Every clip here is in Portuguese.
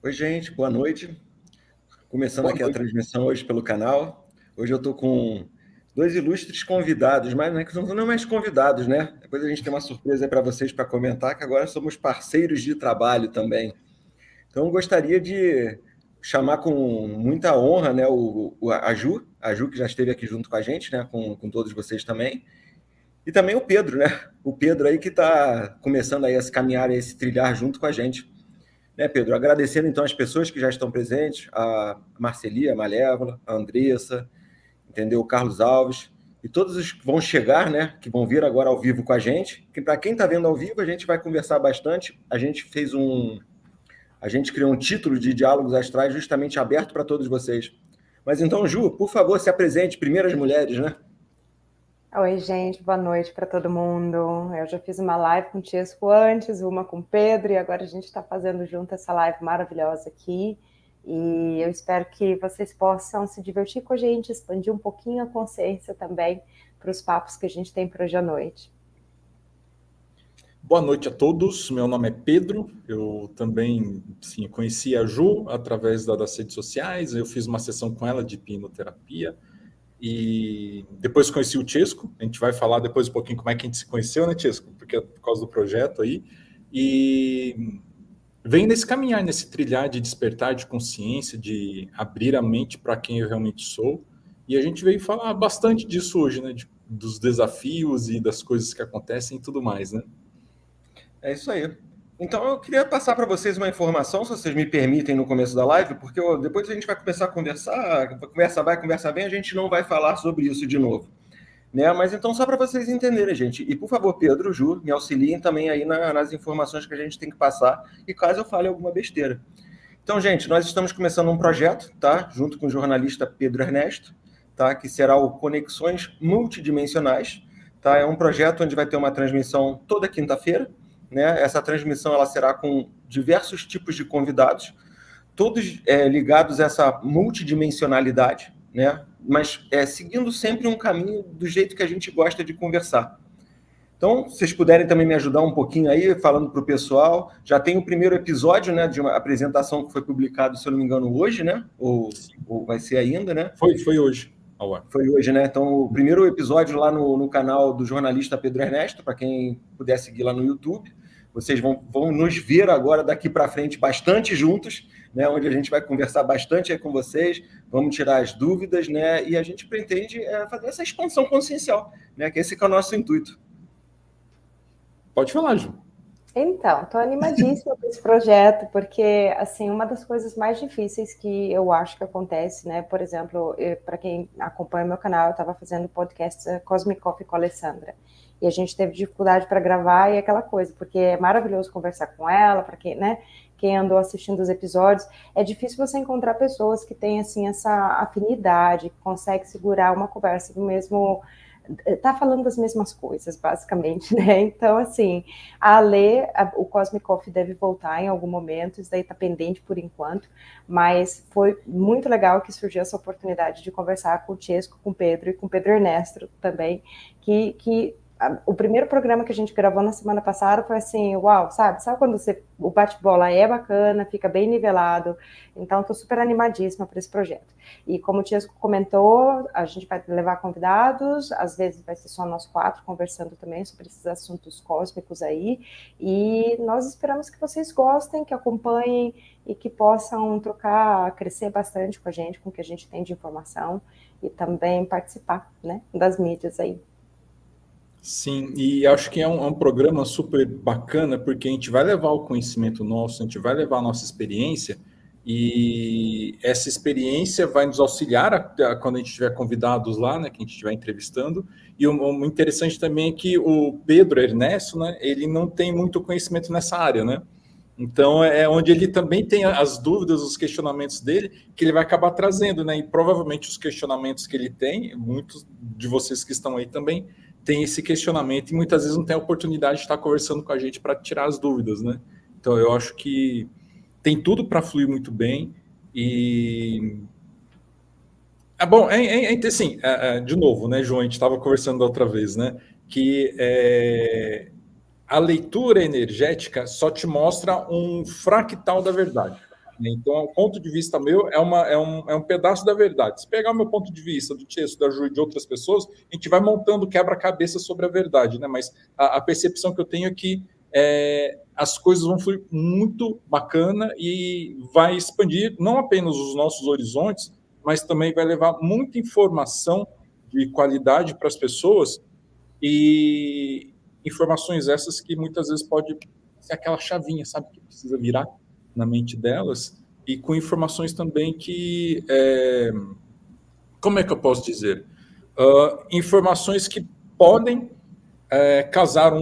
Oi, gente, boa noite. Começando Boa aqui a noite. transmissão hoje pelo canal. Hoje eu estou com dois ilustres convidados, mas não é que não mais convidados, né? Depois a gente tem uma surpresa aí para vocês para comentar, que agora somos parceiros de trabalho também. Então eu gostaria de chamar com muita honra, né, a Ju, que já esteve aqui junto com a gente, né, com todos vocês também, e também o Pedro, né? O Pedro aí que está começando aí a se caminhar, a se trilhar junto com a gente. Né, Pedro? Agradecendo então as pessoas que já estão presentes, a Marceli, a Malévola, a Andressa, entendeu? O Carlos Alves e todos os que vão chegar, né? Que vão vir agora ao vivo com a gente. Que para quem está vendo ao vivo, a gente vai conversar bastante. A gente criou um título de Diálogos Astrais justamente aberto para todos vocês. Mas então, Ju, por favor, se apresente, primeiras mulheres, né? Oi, gente, boa noite para todo mundo. Eu já fiz uma live com o Tiesco antes, uma com o Pedro, e agora a gente está fazendo junto essa live maravilhosa aqui. E eu espero que vocês possam se divertir com a gente, expandir um pouquinho a consciência também para os papos que a gente tem para hoje à noite. Boa noite a todos. Meu nome é Pedro. Eu também conheci a Ju através das redes sociais. Eu fiz uma sessão com ela de hipnoterapia. E depois conheci o Tiesco. A gente vai falar depois um pouquinho como é que a gente se conheceu, né, Tiesco? Porque é por causa do projeto aí. E vem nesse caminhar, nesse trilhar de despertar de consciência, de abrir a mente para quem eu realmente sou. E a gente veio falar bastante disso hoje, né? Dos desafios e das coisas que acontecem e tudo mais, né? É isso aí. Então eu queria passar para vocês uma informação, se vocês me permitem, no começo da live, porque depois a gente vai começar a conversar, conversa bem, a gente não vai falar sobre isso de novo. Né? Mas então, só para vocês entenderem, gente. E por favor, Pedro, Ju, me auxiliem também aí nas informações que a gente tem que passar, e caso eu fale alguma besteira. Então, gente, nós estamos começando um projeto, tá? Junto com o jornalista Pedro Ernesto, tá? Que será o Conexões Multidimensionais, tá? É um projeto onde vai ter uma transmissão toda quinta-feira, né? Essa transmissão ela será com diversos tipos de convidados, todos ligados a essa multidimensionalidade, né? Mas seguindo sempre um caminho do jeito que a gente gosta de conversar. Então, se vocês puderem também me ajudar um pouquinho aí, falando para o pessoal, já tem o primeiro episódio, né, de uma apresentação que foi publicado, se eu não me engano, hoje, né? Ou vai ser ainda, né? Foi hoje. Foi hoje, né? Então, o primeiro episódio lá no canal do jornalista Pedro Ernesto, para quem puder seguir lá no YouTube. Vocês vão nos ver agora, daqui para frente, bastante juntos, né? Onde a gente vai conversar bastante aí com vocês, vamos tirar as dúvidas, né? E a gente pretende fazer essa expansão consciencial, né? Que esse que é o nosso intuito. Pode falar, Ju. Então, estou animadíssima com esse projeto, porque, assim, uma das coisas mais difíceis que eu acho que acontece, né, por exemplo, para quem acompanha meu canal, eu estava fazendo o podcast Cosmic Coffee com a Alessandra, e a gente teve dificuldade para gravar e aquela coisa, porque é maravilhoso conversar com ela, para quem, né, quem andou assistindo os episódios, é difícil você encontrar pessoas que têm, assim, essa afinidade, que conseguem segurar uma conversa do mesmo... tá falando das mesmas coisas, basicamente, né? Então, assim, o Cosmic Coffee deve voltar em algum momento, isso daí tá pendente por enquanto, mas foi muito legal que surgiu essa oportunidade de conversar com o Tiesco, com o Pedro e com o Pedro Ernesto também, o primeiro programa que a gente gravou na semana passada foi assim, uau, sabe quando o bate-bola é bacana, fica bem nivelado, então estou super animadíssima para esse projeto. E como o Tiesco comentou, a gente vai levar convidados, às vezes vai ser só nós quatro conversando também sobre esses assuntos cósmicos aí, e nós esperamos que vocês gostem, que acompanhem e que possam trocar, crescer bastante com a gente, com o que a gente tem de informação, e também participar, né, das mídias aí. Sim, e acho que é um programa super bacana, porque a gente vai levar o conhecimento nosso, a gente vai levar a nossa experiência, e essa experiência vai nos auxiliar quando a gente tiver convidados lá, né, que a gente estiver entrevistando. E o interessante também é que o Pedro Ernesto, né, ele não tem muito conhecimento nessa área, né? Então é onde ele também tem as dúvidas, os questionamentos dele, que ele vai acabar trazendo, né? E provavelmente os questionamentos que ele tem, muitos de vocês que estão aí também tem esse questionamento e muitas vezes não tem a oportunidade de estar conversando com a gente para tirar as dúvidas, né? Então eu acho que tem tudo para fluir muito bem e bom, assim, de novo, né, João, a gente estava conversando da outra vez, né, que a leitura energética só te mostra um fractal da verdade. Então, o ponto de vista meu é um pedaço da verdade. Se pegar o meu ponto de vista, do Tiesto, da Ju e de outras pessoas, a gente vai montando quebra-cabeça sobre a verdade, né? Mas a percepção que eu tenho é que as coisas vão fluir muito bacana e vai expandir não apenas os nossos horizontes, mas também vai levar muita informação de qualidade para as pessoas e informações essas que muitas vezes pode ser aquela chavinha, sabe, que precisa virar na mente delas, e com informações também que, como é que eu posso dizer? Informações que podem causar,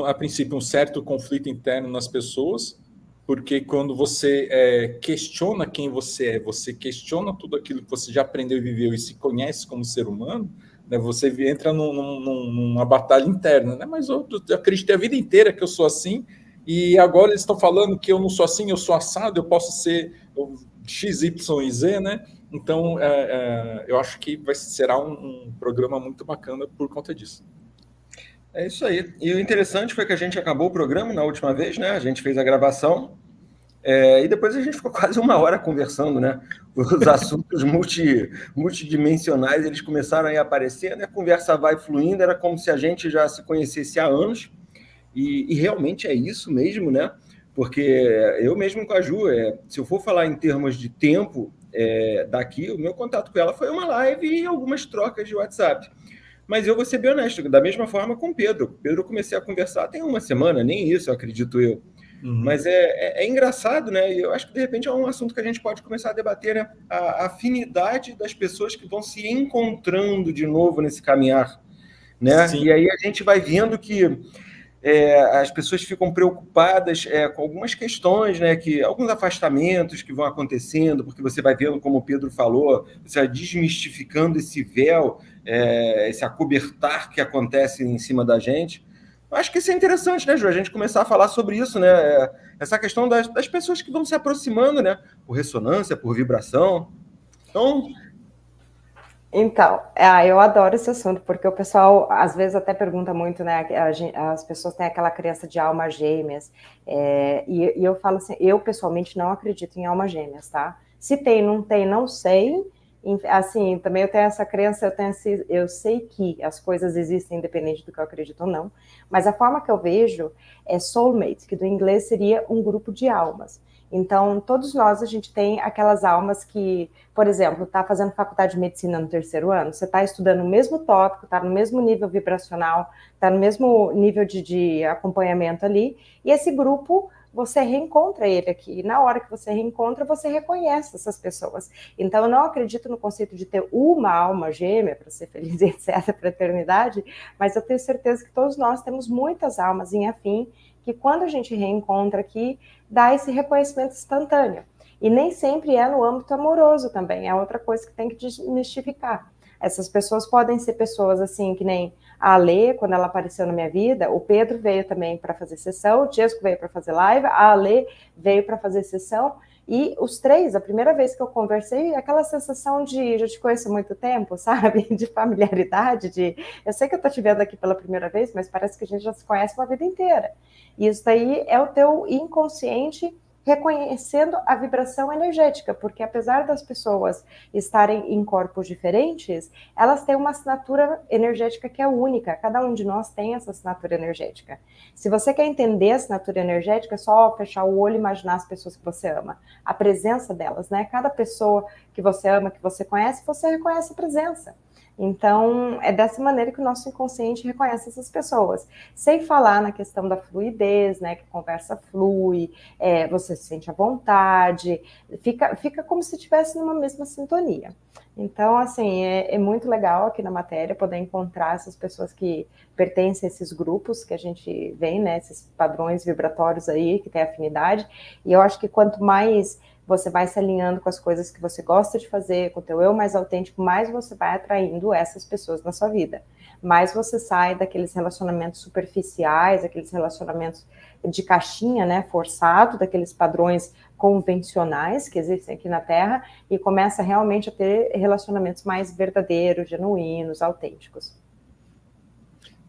a princípio, um certo conflito interno nas pessoas, porque quando você questiona quem você questiona tudo aquilo que você já aprendeu e viveu e se conhece como ser humano, né, você entra numa batalha interna, né? Mas eu acreditei a vida inteira que eu sou assim, e agora eles estão falando que eu não sou assim, eu sou assado, eu posso ser X, Y e Z, né? Então, eu acho que será um programa muito bacana por conta disso. É isso aí. E o interessante foi que a gente acabou o programa na última vez, né? A gente fez a gravação e depois a gente ficou quase 1 hora conversando, né? Os assuntos multidimensionais, eles começaram a aparecer, né? A conversa vai fluindo, era como se a gente já se conhecesse há anos. E realmente é isso mesmo, né? Porque eu mesmo com a Ju, se eu for falar em termos de tempo daqui, o meu contato com ela foi uma live e algumas trocas de WhatsApp. Mas eu vou ser bem honesto, da mesma forma com o Pedro. Pedro, eu comecei a conversar tem 1 semana, nem isso, acredito eu. Uhum. Mas é engraçado, né? E eu acho que, de repente, é um assunto que a gente pode começar a debater, né? A afinidade das pessoas que vão se encontrando de novo nesse caminhar, né? Sim. E aí a gente vai vendo que as pessoas ficam preocupadas com algumas questões, né? Que alguns afastamentos que vão acontecendo, porque você vai vendo, como o Pedro falou, você vai desmistificando esse véu, esse acobertar que acontece em cima da gente. Eu acho que isso é interessante, né, Ju? A gente começar a falar sobre isso, né? Essa questão das pessoas que vão se aproximando, né? Por ressonância, por vibração. Então, eu adoro esse assunto, porque o pessoal às vezes até pergunta muito, né? As pessoas têm aquela crença de almas gêmeas, e eu falo assim, eu pessoalmente não acredito em almas gêmeas, tá? Se tem, não tem, não sei. Assim, também eu tenho essa crença, eu sei que as coisas existem independente do que eu acredito ou não, mas a forma que eu vejo é soulmate, que do inglês seria um grupo de almas. Então, todos nós, a gente tem aquelas almas que, por exemplo, está fazendo faculdade de medicina no 3º ano, você está estudando o mesmo tópico, está no mesmo nível vibracional, está no mesmo nível de acompanhamento ali, e esse grupo, você reencontra ele aqui. E na hora que você reencontra, você reconhece essas pessoas. Então, eu não acredito no conceito de ter uma alma gêmea para ser feliz, etc., para a eternidade, mas eu tenho certeza que todos nós temos muitas almas em afim, que quando a gente reencontra aqui, dá esse reconhecimento instantâneo. E nem sempre é no âmbito amoroso também, é outra coisa que tem que desmistificar. Essas pessoas podem ser pessoas assim, que nem a Alê, quando ela apareceu na minha vida, o Pedro veio também para fazer sessão, o Tiesco veio para fazer live, a Alê veio para fazer sessão, e os 3, a primeira vez que eu conversei, aquela sensação de já te conheço há muito tempo, sabe? De familiaridade, eu sei que eu tô te vendo aqui pela primeira vez, mas parece que a gente já se conhece uma vida inteira. E isso daí é o teu inconsciente reconhecendo a vibração energética, porque apesar das pessoas estarem em corpos diferentes, elas têm uma assinatura energética que é única, cada um de nós tem essa assinatura energética. Se você quer entender a assinatura energética, é só fechar o olho e imaginar as pessoas que você ama, a presença delas, né? Cada pessoa que você ama, que você conhece, você reconhece a presença. Então, é dessa maneira que o nosso inconsciente reconhece essas pessoas. Sem falar na questão da fluidez, né? Que a conversa flui, você se sente à vontade, fica como se estivesse numa mesma sintonia. Então, assim, é muito legal aqui na matéria poder encontrar essas pessoas que pertencem a esses grupos que a gente vê, né? Esses padrões vibratórios aí, que tem afinidade. E eu acho que quanto mais você vai se alinhando com as coisas que você gosta de fazer, com o teu eu mais autêntico, mais você vai atraindo essas pessoas na sua vida. Mais você sai daqueles relacionamentos superficiais, aqueles relacionamentos de caixinha, né, forçado, daqueles padrões convencionais que existem aqui na Terra, e começa realmente a ter relacionamentos mais verdadeiros, genuínos, autênticos.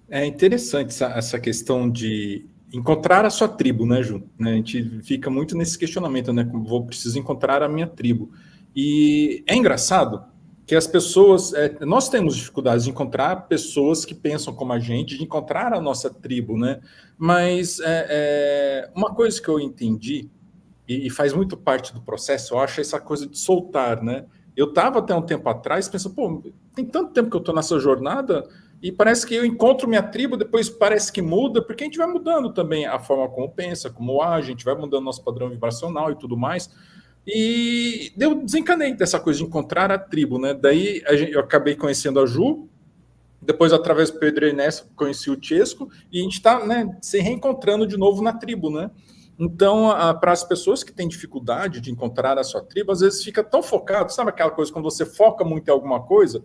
É interessante essa questão de encontrar a sua tribo, né, Ju? Né, a gente fica muito nesse questionamento, né? Preciso encontrar a minha tribo. E é engraçado que as pessoas... nós temos dificuldades de encontrar pessoas que pensam como a gente, de encontrar a nossa tribo, né? Mas uma coisa que eu entendi, e faz muito parte do processo, eu acho essa coisa de soltar, né? Eu estava até um tempo atrás pensando, pô, tem tanto tempo que eu estou nessa jornada... E parece que eu encontro minha tribo, depois parece que muda, porque a gente vai mudando também a forma como pensa, como age, a gente vai mudando nosso padrão vibracional e tudo mais. E eu desencanei dessa coisa de encontrar a tribo, né? Daí eu acabei conhecendo a Ju, depois, através do Pedro e Ernesto, conheci o Chesco, e a gente está, né, se reencontrando de novo na tribo, né? Então, para as pessoas que têm dificuldade de encontrar a sua tribo, às vezes fica tão focado, sabe aquela coisa, quando você foca muito em alguma coisa,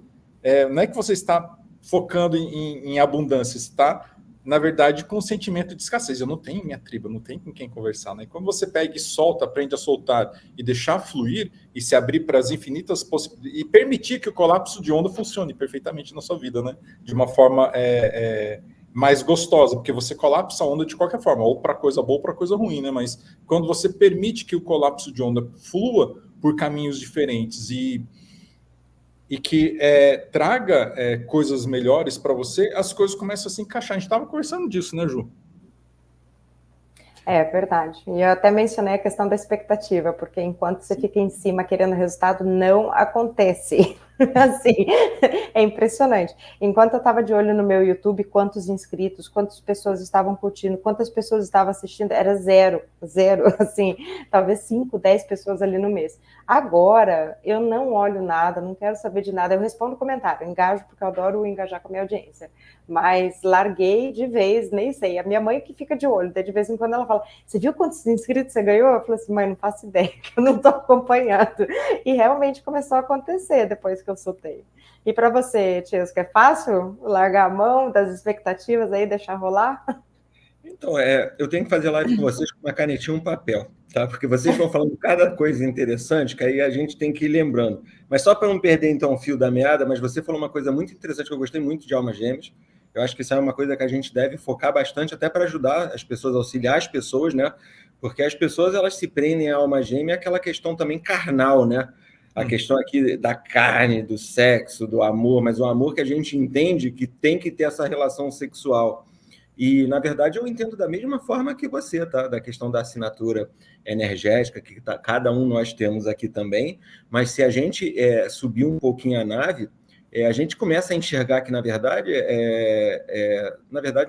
não é que você está focando em abundância, está, na verdade, com um sentimento de escassez. Eu não tenho minha tribo, eu não tenho com quem conversar. Né? Quando você pega e solta, aprende a soltar e deixar fluir e se abrir para as infinitas possibilidades e permitir que o colapso de onda funcione perfeitamente na sua vida, né? De uma forma mais gostosa, porque você colapsa a onda de qualquer forma, ou para coisa boa ou para coisa ruim, né? Mas quando você permite que o colapso de onda flua por caminhos diferentes e que traga coisas melhores para você, as coisas começam a se encaixar. A gente estava conversando disso, né, Ju? É verdade. E eu até mencionei a questão da expectativa, porque enquanto você fica em cima querendo resultado, não acontece. Assim, é impressionante. Enquanto eu estava de olho no meu YouTube, quantos inscritos, quantas pessoas estavam curtindo, quantas pessoas estavam assistindo, era zero, assim, talvez 5, 10 pessoas ali no mês. Agora, eu não olho nada, não quero saber de nada, eu respondo comentário, engajo, porque eu adoro engajar com a minha audiência, mas larguei de vez, nem sei, a minha mãe que fica de olho, de vez em quando ela fala, você viu quantos inscritos você ganhou? Eu falo assim, mãe, não faço ideia, que eu não estou acompanhando, e realmente começou a acontecer depois que eu soltei. E para você, Chesco, é fácil largar a mão das expectativas aí, deixar rolar? Então, eu tenho que fazer live com vocês com uma canetinha e um papel, tá? Porque vocês vão falando cada coisa interessante que aí a gente tem que ir lembrando. Mas só para não perder, então, o fio da meada, mas você falou uma coisa muito interessante que eu gostei muito de Almas Gêmeas. Eu acho que isso é uma coisa que a gente deve focar bastante até para ajudar as pessoas, auxiliar as pessoas, né? Porque as pessoas, elas se prendem à alma gêmea, aquela questão também carnal, né? A questão aqui da carne, do sexo, do amor, mas o amor que a gente entende que tem que ter essa relação sexual. E, na verdade, eu entendo da mesma forma que você, tá? Da questão da assinatura energética, que cada um nós temos aqui também, mas se a gente subir um pouquinho a nave, a gente começa a enxergar que, na verdade,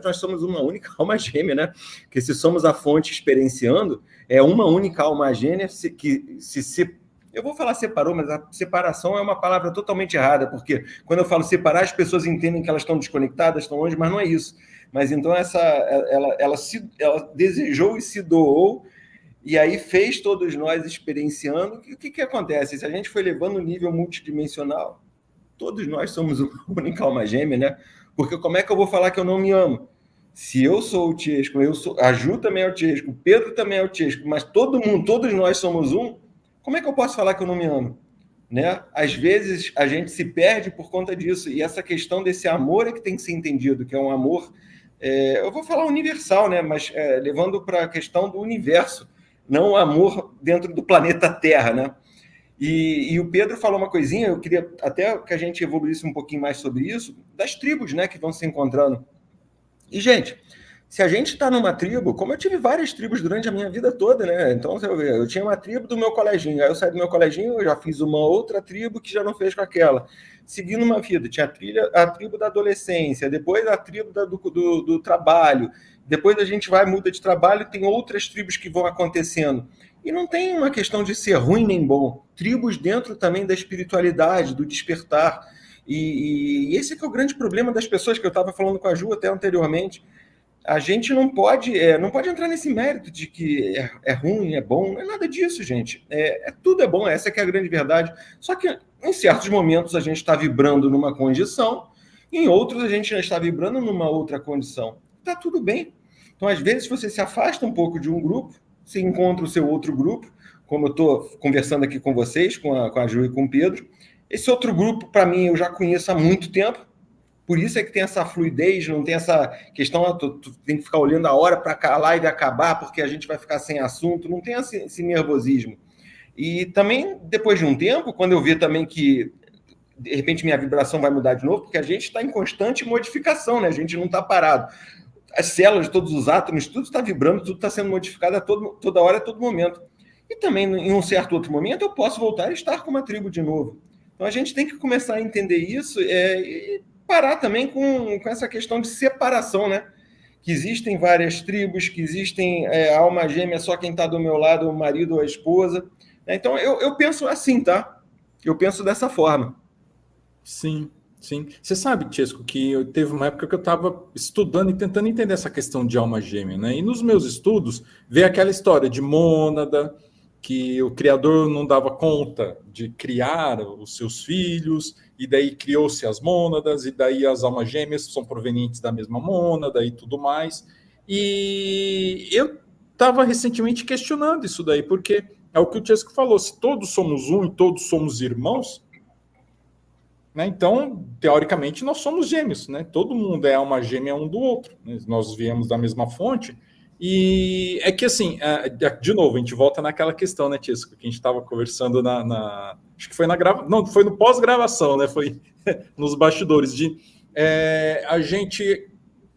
nós somos uma única alma gêmea, né? Que se somos a fonte experienciando, é uma única alma gêmea que se eu vou falar separou, mas a separação é uma palavra totalmente errada, porque quando eu falo separar, as pessoas entendem que elas estão desconectadas, estão longe, mas não é isso. Mas então ela desejou e se doou, e aí fez todos nós experienciando. O que acontece? Se a gente foi levando o nível multidimensional, todos nós somos uma única alma gêmea, né? Porque como é que eu vou falar que eu não me amo? Se eu sou o Chesco, a Ju também é o Chesco, o Pedro também é o Chesco, mas todos nós somos um, como é que eu posso falar que eu não me amo? Né? Às vezes a gente se perde por conta disso, e essa questão desse amor é que tem que ser entendido, que é um amor, eu vou falar universal, né? Mas levando para a questão do universo, não o amor dentro do planeta Terra, né? E o Pedro falou uma coisinha, eu queria até que a gente evoluísse um pouquinho mais sobre isso, das tribos, né, que vão se encontrando. E, gente, se a gente está numa tribo, como eu tive várias tribos durante a minha vida toda, né? Então, eu tinha uma tribo do meu coleginho, aí eu saí do meu coleginho, eu já fiz uma outra tribo que já não fez com aquela. Seguindo uma vida, tinha a tribo da adolescência, depois a tribo do trabalho, depois a gente muda de trabalho, tem outras tribos que vão acontecendo. E não tem uma questão de ser ruim nem bom. Tribos dentro também da espiritualidade, do despertar. E esse que é o grande problema das pessoas que eu estava falando com a Ju até anteriormente. A gente não pode entrar nesse mérito de que é ruim, é bom, não é nada disso, gente. Tudo é bom, essa que é a grande verdade. Só que em certos momentos a gente está vibrando numa condição, em outros a gente já está vibrando numa outra condição. Está tudo bem. Então, às vezes, você se afasta um pouco de um grupo, você encontra o seu outro grupo, como eu estou conversando aqui com vocês, com a Ju e com o Pedro. Esse outro grupo, para mim, eu já conheço há muito tempo, Por isso é que tem essa fluidez, não tem essa questão, tu tem que ficar olhando a hora para a live acabar, porque a gente vai ficar sem assunto, não tem esse nervosismo. E também, depois de um tempo, quando eu vi também que de repente minha vibração vai mudar de novo, porque a gente está em constante modificação, né? A gente não está parado. As células, todos os átomos, tudo está vibrando, tudo está sendo modificado toda hora, a todo momento. E também, em um certo outro momento, eu posso voltar a estar com uma tribo de novo. Então, a gente tem que começar a entender isso e parar também com essa questão de separação, né? Que existem várias tribos, que existem alma gêmea, só quem está do meu lado, o marido ou a esposa. Então, eu penso assim, tá? Eu penso dessa forma. Sim, sim. Você sabe, Chesco, que teve uma época que eu estava estudando e tentando entender essa questão de alma gêmea, né? E nos meus estudos, veio aquela história de mônada, que o criador não dava conta de criar os seus filhos, e daí criou-se as mônadas, e daí as almas gêmeas são provenientes da mesma mônada e tudo mais. E eu estava recentemente questionando isso daí, porque é o que o Chesco falou, se todos somos um e todos somos irmãos, né? Então, teoricamente, nós somos gêmeos, né? Todo mundo é alma gêmea um do outro, né? Nós viemos da mesma fonte. E é que, assim, de novo, a gente volta naquela questão, né, Tisco, que a gente estava conversando acho que foi na gravação, não, foi no pós-gravação, né? Foi nos bastidores, a gente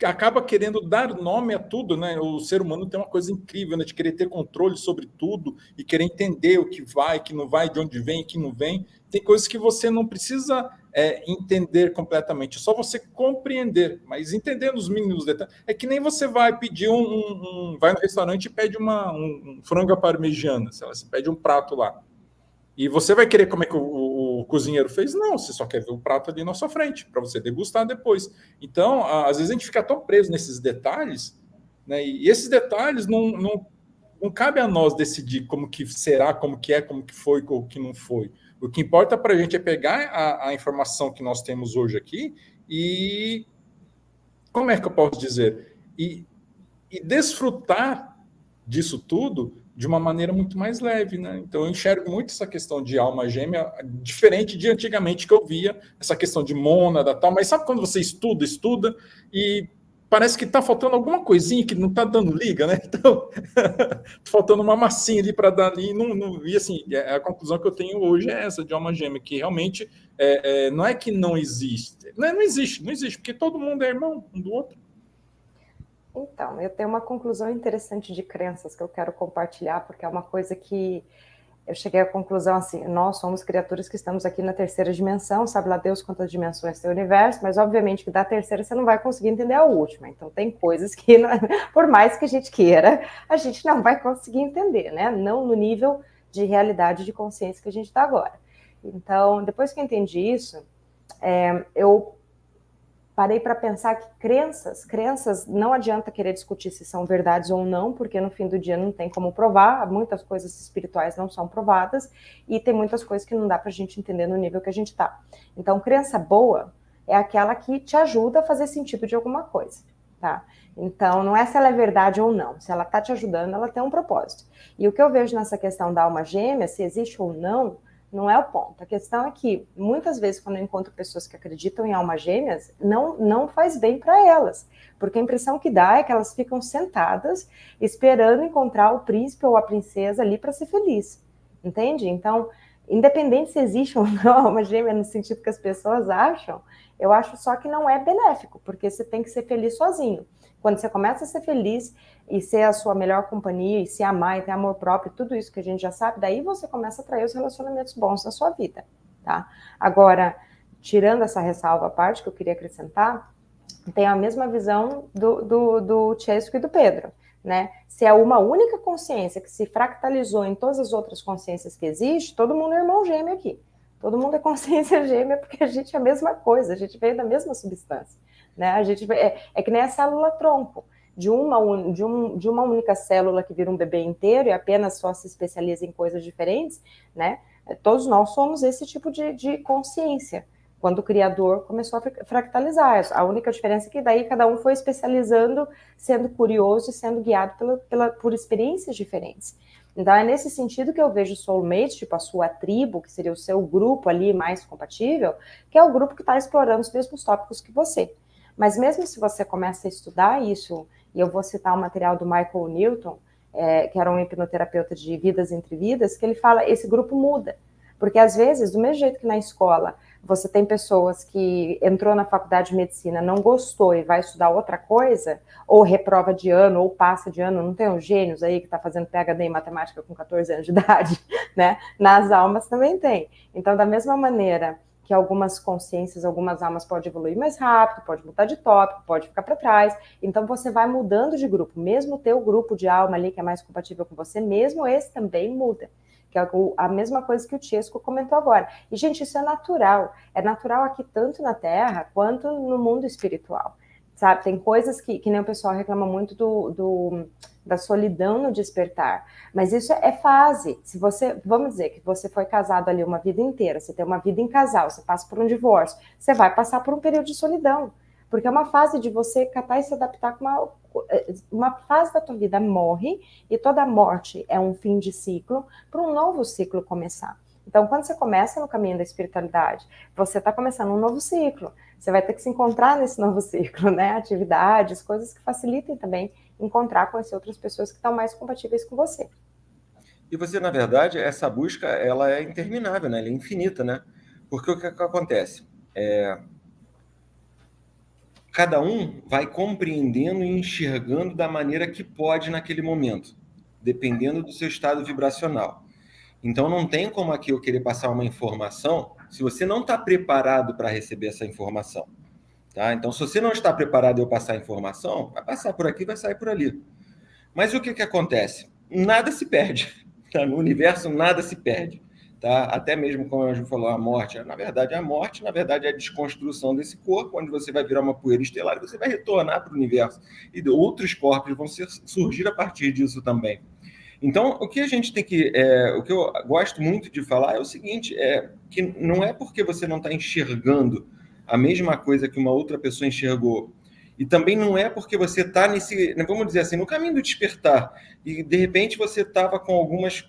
acaba querendo dar nome a tudo, né? O ser humano tem uma coisa incrível, né? De querer ter controle sobre tudo e querer entender o que vai, que não vai, de onde vem, que não vem. Tem coisas que você não precisa entender completamente, é só você compreender, mas entendendo os mínimos detalhes. É que nem você vai pedir vai no restaurante e pede um frango à parmegiana, sei lá, você pede um prato lá. E você vai querer como é que o cozinheiro fez? Não, você só quer ver o prato ali na sua frente, para você degustar depois. Então, às vezes a gente fica tão preso nesses detalhes, né? E esses detalhes não cabe a nós decidir como que será, como que é, como que foi, ou que não foi. O que importa para a gente é pegar a informação que nós temos hoje aqui e, como é que eu posso dizer? E desfrutar disso tudo de uma maneira muito mais leve, né? Então eu enxergo muito essa questão de alma gêmea, diferente de antigamente que eu via, essa questão de mônada e tal, mas sabe quando você estuda e parece que está faltando alguma coisinha que não está dando liga, né? Então, faltando uma massinha ali para dar ali, e assim, a conclusão que eu tenho hoje é essa de alma gêmea, que realmente não é que não existe, não existe, porque todo mundo é irmão um do outro. Então, eu tenho uma conclusão interessante de crenças que eu quero compartilhar, porque é uma coisa que eu cheguei à conclusão assim, nós somos criaturas que estamos aqui na terceira dimensão, sabe lá Deus quantas dimensões tem o universo, mas obviamente que da terceira você não vai conseguir entender a última, então tem coisas que, por mais que a gente queira, a gente não vai conseguir entender, né? Não no nível de realidade de consciência que a gente está agora. Então, depois que eu entendi isso, eu parei para pensar que crenças não adianta querer discutir se são verdades ou não, porque no fim do dia não tem como provar, muitas coisas espirituais não são provadas, e tem muitas coisas que não dá para a gente entender no nível que a gente está. Então, crença boa é aquela que te ajuda a fazer sentido de alguma coisa, tá? Então, não é se ela é verdade ou não, se ela está te ajudando, ela tem um propósito. E o que eu vejo nessa questão da alma gêmea, se existe ou não é o ponto. A questão é que, muitas vezes, quando eu encontro pessoas que acreditam em almas gêmeas, não faz bem para elas. Porque a impressão que dá é que elas ficam sentadas, esperando encontrar o príncipe ou a princesa ali para ser feliz. Entende? Então, independente se existe ou não alma gêmea no sentido que as pessoas acham, eu acho só que não é benéfico, porque você tem que ser feliz sozinho. Quando você começa a ser feliz e ser a sua melhor companhia, e se amar e ter amor próprio, tudo isso que a gente já sabe, daí você começa a atrair os relacionamentos bons na sua vida, tá? Agora, tirando essa ressalva à parte que eu queria acrescentar, tem a mesma visão do Chesco e do Pedro, né? Se é uma única consciência que se fractalizou em todas as outras consciências que existem, todo mundo é irmão gêmeo aqui. Todo mundo é consciência gêmea porque a gente é a mesma coisa, a gente veio da mesma substância. Né? A gente é que nem a célula tronco, de uma única célula que vira um bebê inteiro e apenas só se especializa em coisas diferentes, né? Todos nós somos esse tipo de consciência, quando o Criador começou a fractalizar. A única diferença é que daí cada um foi especializando, sendo curioso e sendo guiado por experiências diferentes. Então, é nesse sentido que eu vejo soulmate, tipo a sua tribo, que seria o seu grupo ali mais compatível, que é o grupo que está explorando os mesmos tópicos que você. Mas mesmo se você começa a estudar isso, e eu vou citar o material do Michael Newton, que era um hipnoterapeuta de vidas entre vidas, que ele fala, esse grupo muda. Porque às vezes, do mesmo jeito que na escola, você tem pessoas que entrou na faculdade de medicina, não gostou e vai estudar outra coisa, ou reprova de ano, ou passa de ano, não tem uns gênios aí que está fazendo PhD em matemática com 14 anos de idade, né? Nas almas também tem. Então, da mesma maneira que algumas consciências, algumas almas podem evoluir mais rápido, pode mudar de tópico, pode ficar para trás, então você vai mudando de grupo, mesmo o teu grupo de alma ali que é mais compatível com você, mesmo esse também muda. Que é a mesma coisa que o Chesco comentou agora. E, gente, isso é natural aqui tanto na Terra quanto no mundo espiritual, sabe? Tem coisas que nem o pessoal reclama muito da solidão no despertar, mas isso é fase. Se você, vamos dizer que você foi casado ali uma vida inteira, você tem uma vida em casal, você passa por um divórcio, você vai passar por um período de solidão, porque é uma fase de você catar e se adaptar com uma fase da tua vida morre, e toda morte é um fim de ciclo, para um novo ciclo começar. Então, quando você começa no caminho da espiritualidade, você está começando um novo ciclo. Você vai ter que se encontrar nesse novo ciclo, né? Atividades, coisas que facilitem também encontrar, conhecer outras pessoas que estão mais compatíveis com você. E você, na verdade, essa busca, ela é interminável, né? Ela é infinita, né? Porque o que acontece? Cada um vai compreendendo e enxergando da maneira que pode naquele momento, dependendo do seu estado vibracional. Então, não tem como aqui eu querer passar uma informação se você não está preparado para receber essa informação. Tá? Então, se você não está preparado eu passar a informação, vai passar por aqui, vai sair por ali. Mas o que acontece? Nada se perde. Tá? No universo, nada se perde. Tá? Até mesmo, como a Ju falou, a morte. Na verdade, a morte, na verdade, é a desconstrução desse corpo, onde você vai virar uma poeira estelar e você vai retornar para o universo. E outros corpos vão surgir a partir disso também. Então, o que a gente tem que... o que eu gosto muito de falar é o seguinte, que não é porque você não está enxergando a mesma coisa que uma outra pessoa enxergou, e também não é porque você está nesse, vamos dizer assim, no caminho do despertar, e de repente você estava com algumas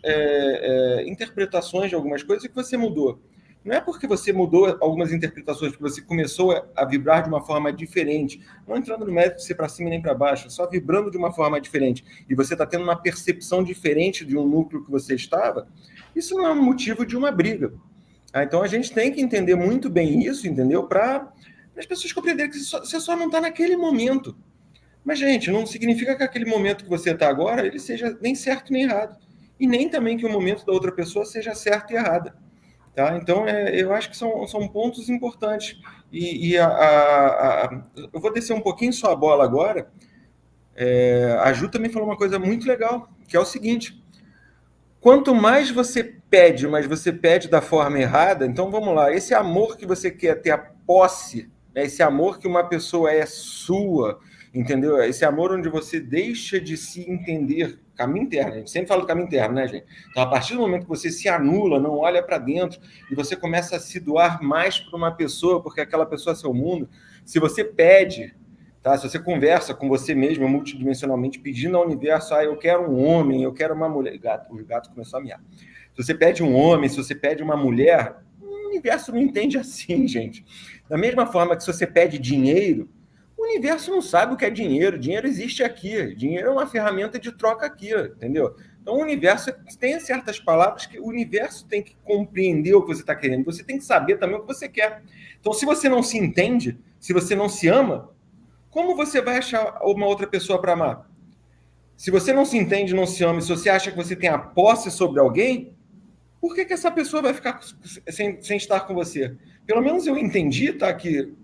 interpretações de algumas coisas que você mudou. Não é porque você mudou algumas interpretações, porque você começou a vibrar de uma forma diferente, não entrando no mérito de ser para cima nem para baixo, só vibrando de uma forma diferente, e você está tendo uma percepção diferente de um núcleo que você estava, isso não é um motivo de uma briga. Então a gente tem que entender muito bem isso, entendeu? Para as pessoas compreenderem que você só não está naquele momento. Mas, gente, não significa que aquele momento que você está agora, ele seja nem certo nem errado. E nem também que o momento da outra pessoa seja certo e errado. Tá? Então, eu acho que são pontos importantes. Eu vou descer um pouquinho só a bola agora. A Ju também falou uma coisa muito legal, que é o seguinte: quanto mais você pede, mas você pede da forma errada, então vamos lá, esse amor que você quer ter a posse, né, esse amor que uma pessoa é sua, entendeu? Esse amor onde você deixa de se entender, caminho interno, a gente sempre fala do caminho interno, né, gente? Então, a partir do momento que você se anula, não olha para dentro, e você começa a se doar mais para uma pessoa, porque aquela pessoa é seu mundo, se você pede, tá? Se você conversa com você mesmo multidimensionalmente, pedindo ao universo, eu quero um homem, eu quero uma mulher, o gato começou a miar. Se você pede um homem, se você pede uma mulher, o universo não entende assim, gente. Da mesma forma que se você pede dinheiro, o universo não sabe o que é dinheiro. Dinheiro existe aqui. Dinheiro é uma ferramenta de troca aqui, entendeu? Então, o universo tem certas palavras que o universo tem que compreender o que você está querendo. Você tem que saber também o que você quer. Então, se você não se entende, se você não se ama, como você vai achar uma outra pessoa para amar? Se você não se entende, não se ama, e se você acha que você tem a posse sobre alguém, por que essa pessoa vai ficar sem estar com você? Pelo menos eu entendi, tá, que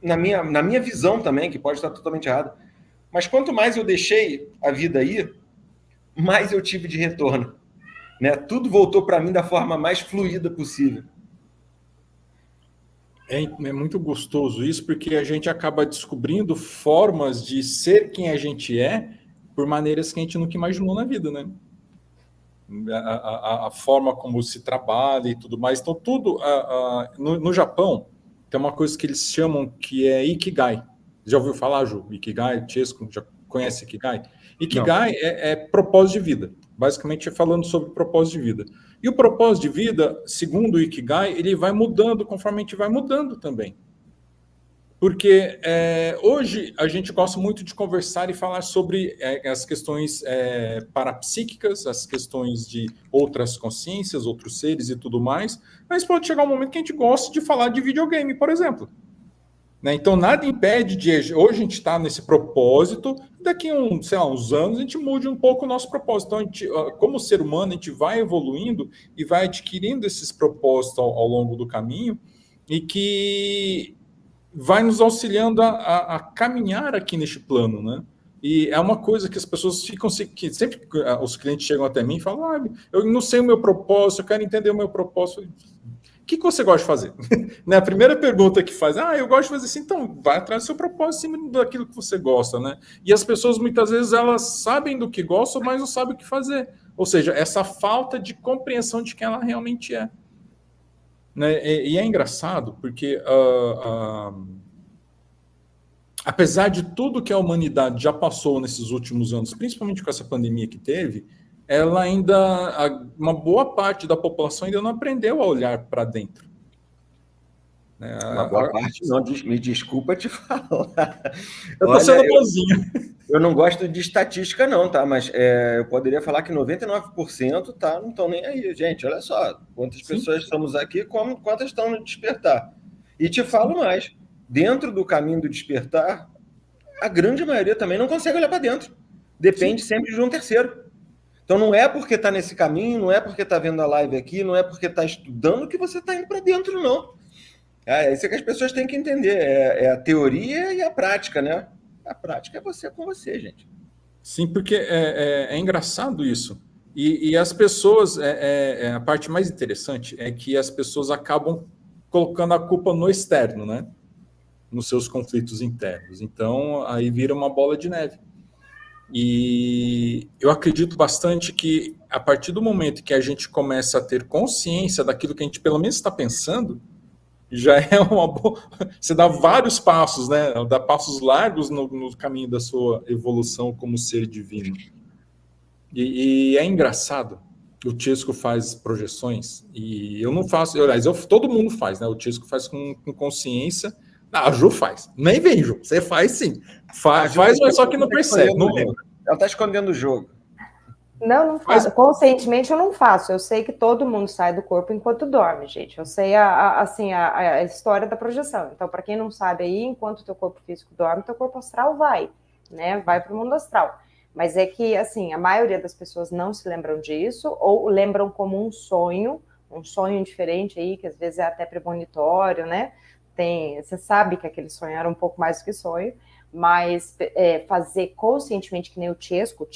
na minha visão também, que pode estar totalmente errado, mas quanto mais eu deixei a vida ir, mais eu tive de retorno. Né? Tudo voltou para mim da forma mais fluida possível. É muito gostoso isso, porque a gente acaba descobrindo formas de ser quem a gente é por maneiras que a gente nunca imaginou na vida, né? A forma como se trabalha e tudo mais. Então, tudo... no Japão, tem uma coisa que eles chamam que é Ikigai. Já ouviu falar, Ju? Ikigai, Chesco, já conhece Ikigai? Ikigai é propósito de vida. basicamente falando sobre propósito de vida. E o propósito de vida, segundo o Ikigai, ele vai mudando conforme a gente vai mudando também. Porque hoje a gente gosta muito de conversar e falar sobre as questões parapsíquicas, as questões de outras consciências, outros seres e tudo mais, mas pode chegar um momento que a gente gosta de falar de videogame, por exemplo. Né? Então, nada impede de hoje a gente estar nesse propósito, daqui a uns anos a gente mude um pouco o nosso propósito. Então, a gente, como ser humano, a gente vai evoluindo e vai adquirindo esses propósitos ao longo do caminho e que vai nos auxiliando a caminhar aqui neste plano, né? E é uma coisa que as pessoas ficam... Sempre que os clientes chegam até mim e falam, eu não sei o meu propósito, eu quero entender o meu propósito. O que você gosta de fazer? Né? A primeira pergunta que faz, eu gosto de fazer assim, então vai atrás do seu propósito, em cima daquilo que você gosta, né? E as pessoas, muitas vezes, elas sabem do que gostam, mas não sabem o que fazer. Ou seja, essa falta de compreensão de quem ela realmente é. Né? E é engraçado, porque apesar de tudo que a humanidade já passou nesses últimos anos, principalmente com essa pandemia que teve, ela ainda, uma boa parte da população ainda não aprendeu a olhar para dentro. Uma boa parte, não, me desculpa te falar. Eu estou sendo bonzinho. Eu não gosto de estatística não, tá? Mas eu poderia falar que 99% não estão nem aí, gente. Olha só, quantas pessoas estamos aqui, quantas estão no despertar. E te falo mais, dentro do caminho do despertar, a grande maioria também não consegue olhar para dentro. Depende sempre de um terceiro. Então não é porque está nesse caminho, não é porque está vendo a live aqui, não é porque está estudando que você está indo para dentro, não. Isso é que as pessoas têm que entender. É a teoria e a prática, né? A prática é você com você, gente. Sim, porque é engraçado isso. E as pessoas, a parte mais interessante é que as pessoas acabam colocando a culpa no externo, né? Nos seus conflitos internos. Então, aí vira uma bola de neve. E eu acredito bastante que a partir do momento que a gente começa a ter consciência daquilo que a gente pelo menos está pensando, já é uma boa... Você dá vários passos, né? Dá passos largos no caminho da sua evolução como ser divino. E é engraçado. O Chesco faz projeções e eu não faço... Aliás, todo mundo faz, né? O Chesco faz com consciência. A Ju faz. Nem vem, Ju. Você faz sim. Faz, mas só que não percebe. Ela está escondendo o jogo. Não faço. Conscientemente eu não faço. Eu sei que todo mundo sai do corpo enquanto dorme, gente. Eu sei a história da projeção. Então, para quem não sabe aí, enquanto o teu corpo físico dorme, teu corpo astral vai, né? Vai para o mundo astral. Mas é que, assim, a maioria das pessoas não se lembram disso ou lembram como um sonho diferente aí, que às vezes é até premonitório, né? Você sabe que aquele sonho era um pouco mais do que sonho, mas fazer conscientemente, que nem o Chesco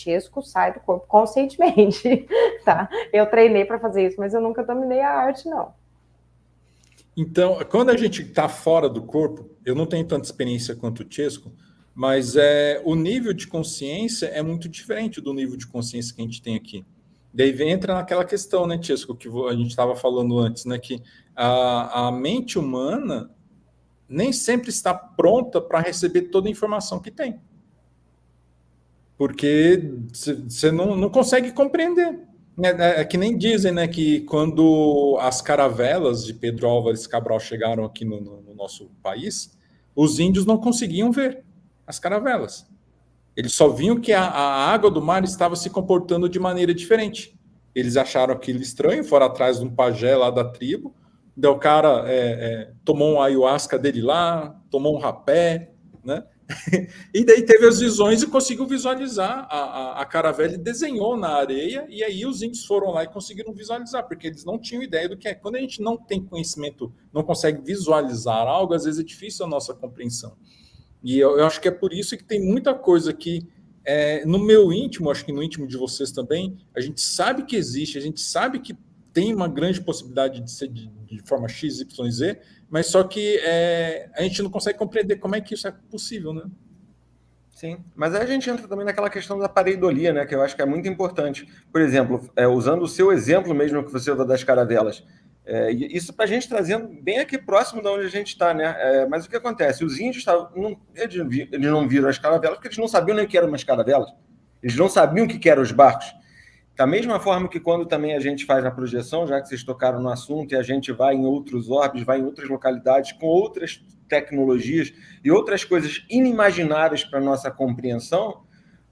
sai do corpo conscientemente, tá? Eu treinei para fazer isso, mas eu nunca dominei a arte, não. Então, quando a gente está fora do corpo, eu não tenho tanta experiência quanto o Chesco, mas o nível de consciência é muito diferente do nível de consciência que a gente tem aqui. Daí entra naquela questão, né, Chesco, que a gente estava falando antes, né, que a mente humana nem sempre está pronta para receber toda a informação que tem. Porque você não consegue compreender. É que nem dizem, né, que quando as caravelas de Pedro Álvares Cabral chegaram aqui no nosso país, os índios não conseguiam ver as caravelas. Eles só viam que a água do mar estava se comportando de maneira diferente. Eles acharam aquilo estranho, foram atrás de um pajé lá da tribo. Daí o cara tomou um ayahuasca dele lá, tomou um rapé, né? E daí teve as visões e conseguiu visualizar a caravela e desenhou na areia, e aí os índios foram lá e conseguiram visualizar, porque eles não tinham ideia do que é. Quando a gente não tem conhecimento, não consegue visualizar algo, às vezes é difícil a nossa compreensão. E eu acho que é por isso que tem muita coisa que, no meu íntimo, acho que no íntimo de vocês também, a gente sabe que existe, a gente sabe que tem uma grande possibilidade de ser de forma X, Y, Z, mas só que a gente não consegue compreender como é que isso é possível, né? Sim, mas aí a gente entra também naquela questão da pareidolia, né, que eu acho que é muito importante. Por exemplo, usando o seu exemplo mesmo que você usa das caravelas, isso para a gente trazendo bem aqui próximo de onde a gente está, né? Mas o que acontece? Os índios eles não viram as caravelas porque eles não sabiam nem o que eram umas caravelas. Eles não sabiam o que eram os barcos. Da mesma forma que quando também a gente faz a projeção, já que vocês tocaram no assunto, e a gente vai em outros orbes, vai em outras localidades, com outras tecnologias e outras coisas inimagináveis para a nossa compreensão,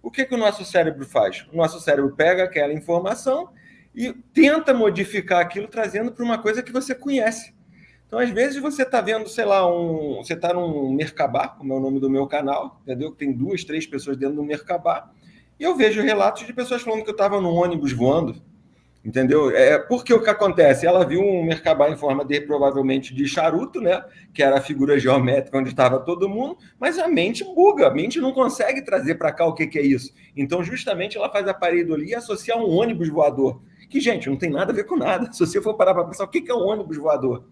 o que o nosso cérebro faz? O nosso cérebro pega aquela informação e tenta modificar aquilo, trazendo para uma coisa que você conhece. Então, às vezes, você está vendo, sei lá, você está num Merkabah, como é o nome do meu canal, entendeu? Tem 2, 3 pessoas dentro do Merkabah, e eu vejo relatos de pessoas falando que eu estava num ônibus voando, entendeu? Porque o que acontece? Ela viu um Merkabah em forma provavelmente de charuto, né? Que era a figura geométrica onde estava todo mundo, mas a mente buga, a mente não consegue trazer para cá o que é isso. Então, justamente, ela faz a pareidolia e associa um ônibus voador, que, gente, não tem nada a ver com nada. Se você for parar para pensar, o que é um ônibus voador?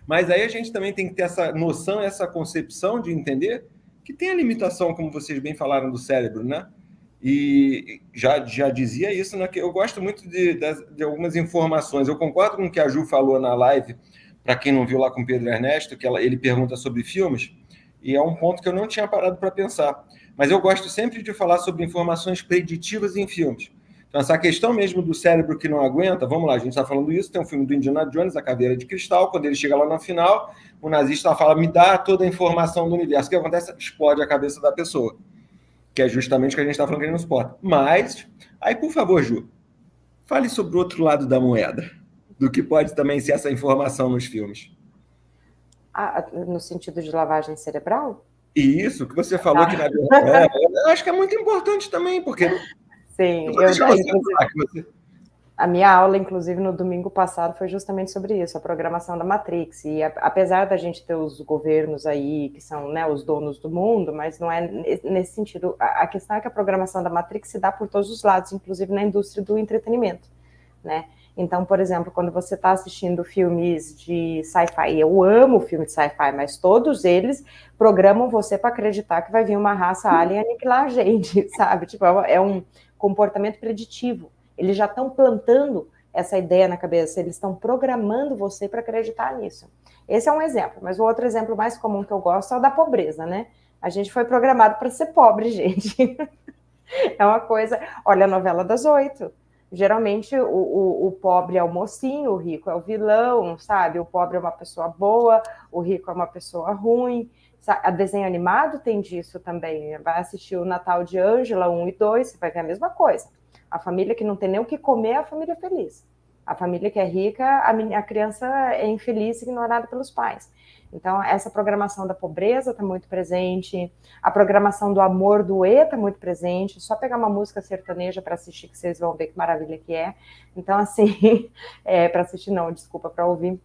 Mas aí a gente também tem que ter essa noção, essa concepção de entender que tem a limitação, como vocês bem falaram, do cérebro, né? E já dizia isso, né? Que eu gosto muito de algumas informações. Eu concordo com o que a Ju falou na live, para quem não viu lá com o Pedro Ernesto, que ele pergunta sobre filmes, e é um ponto que eu não tinha parado para pensar. Mas eu gosto sempre de falar sobre informações preditivas em filmes. Então, essa questão mesmo do cérebro que não aguenta, vamos lá, a gente está falando isso, tem um filme do Indiana Jones, A Caveira de Cristal, quando ele chega lá no final, o nazista fala, me dá toda a informação do universo. O que acontece? Explode a cabeça da pessoa, que é justamente o que a gente está falando que ele não suporta. Mas, aí, por favor, Ju, fale sobre o outro lado da moeda, do que pode também ser essa informação nos filmes. No sentido de lavagem cerebral? E isso, que você falou que, na verdade, eu acho que é muito importante também, porque... Sim, a minha aula, inclusive, no domingo passado, foi justamente sobre isso, a programação da Matrix. E apesar da gente ter os governos aí, que são, né, os donos do mundo, mas não é nesse sentido. A questão é que a programação da Matrix se dá por todos os lados, inclusive na indústria do entretenimento, né? Então, por exemplo, quando você está assistindo filmes de sci-fi, eu amo filme de sci-fi, mas todos eles programam você para acreditar que vai vir uma raça alien aniquilar a gente, sabe? Tipo, é um comportamento preditivo. Eles já estão plantando essa ideia na cabeça, eles estão programando você para acreditar nisso. Esse é um exemplo, mas o outro exemplo mais comum que eu gosto é o da pobreza, né? A gente foi programado para ser pobre, gente. É uma coisa... Olha a novela das 8. Geralmente o pobre é o mocinho, o rico é o vilão, sabe? O pobre é uma pessoa boa, o rico é uma pessoa ruim. A desenho animado tem disso também. Vai assistir o Natal de Ângela 1 e 2, você vai ver a mesma coisa. A família que não tem nem o que comer é a família feliz. A família que é rica, a criança é infeliz, ignorada pelos pais. Então, essa programação da pobreza está muito presente, a programação do amor doer está muito presente, só pegar uma música sertaneja para assistir, que vocês vão ver que maravilha que é. Então, assim, para assistir não, desculpa, para ouvir,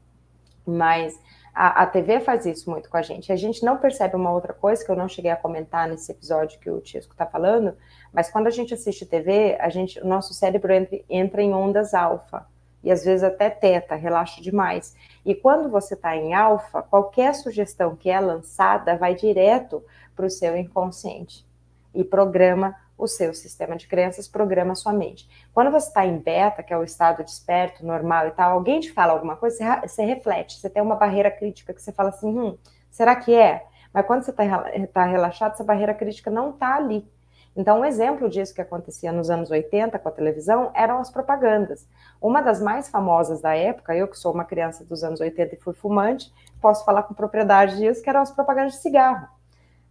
mas a TV faz isso muito com a gente. A gente não percebe uma outra coisa que eu não cheguei a comentar nesse episódio que o Tisco está falando, mas quando a gente assiste TV, o nosso cérebro entra em ondas alfa, e às vezes até teta, relaxa demais. E quando você está em alfa, qualquer sugestão que é lançada vai direto para o seu inconsciente e programa o seu sistema de crenças, programa a sua mente. Quando você está em beta, que é o estado desperto, normal e tal, alguém te fala alguma coisa, você reflete, você tem uma barreira crítica que você fala assim, será que é? Mas quando você está relaxado, essa barreira crítica não está ali. Então, um exemplo disso que acontecia nos anos 80 com a televisão eram as propagandas. Uma das mais famosas da época, eu que sou uma criança dos anos 80 e fui fumante, posso falar com propriedade disso, que eram as propagandas de cigarro.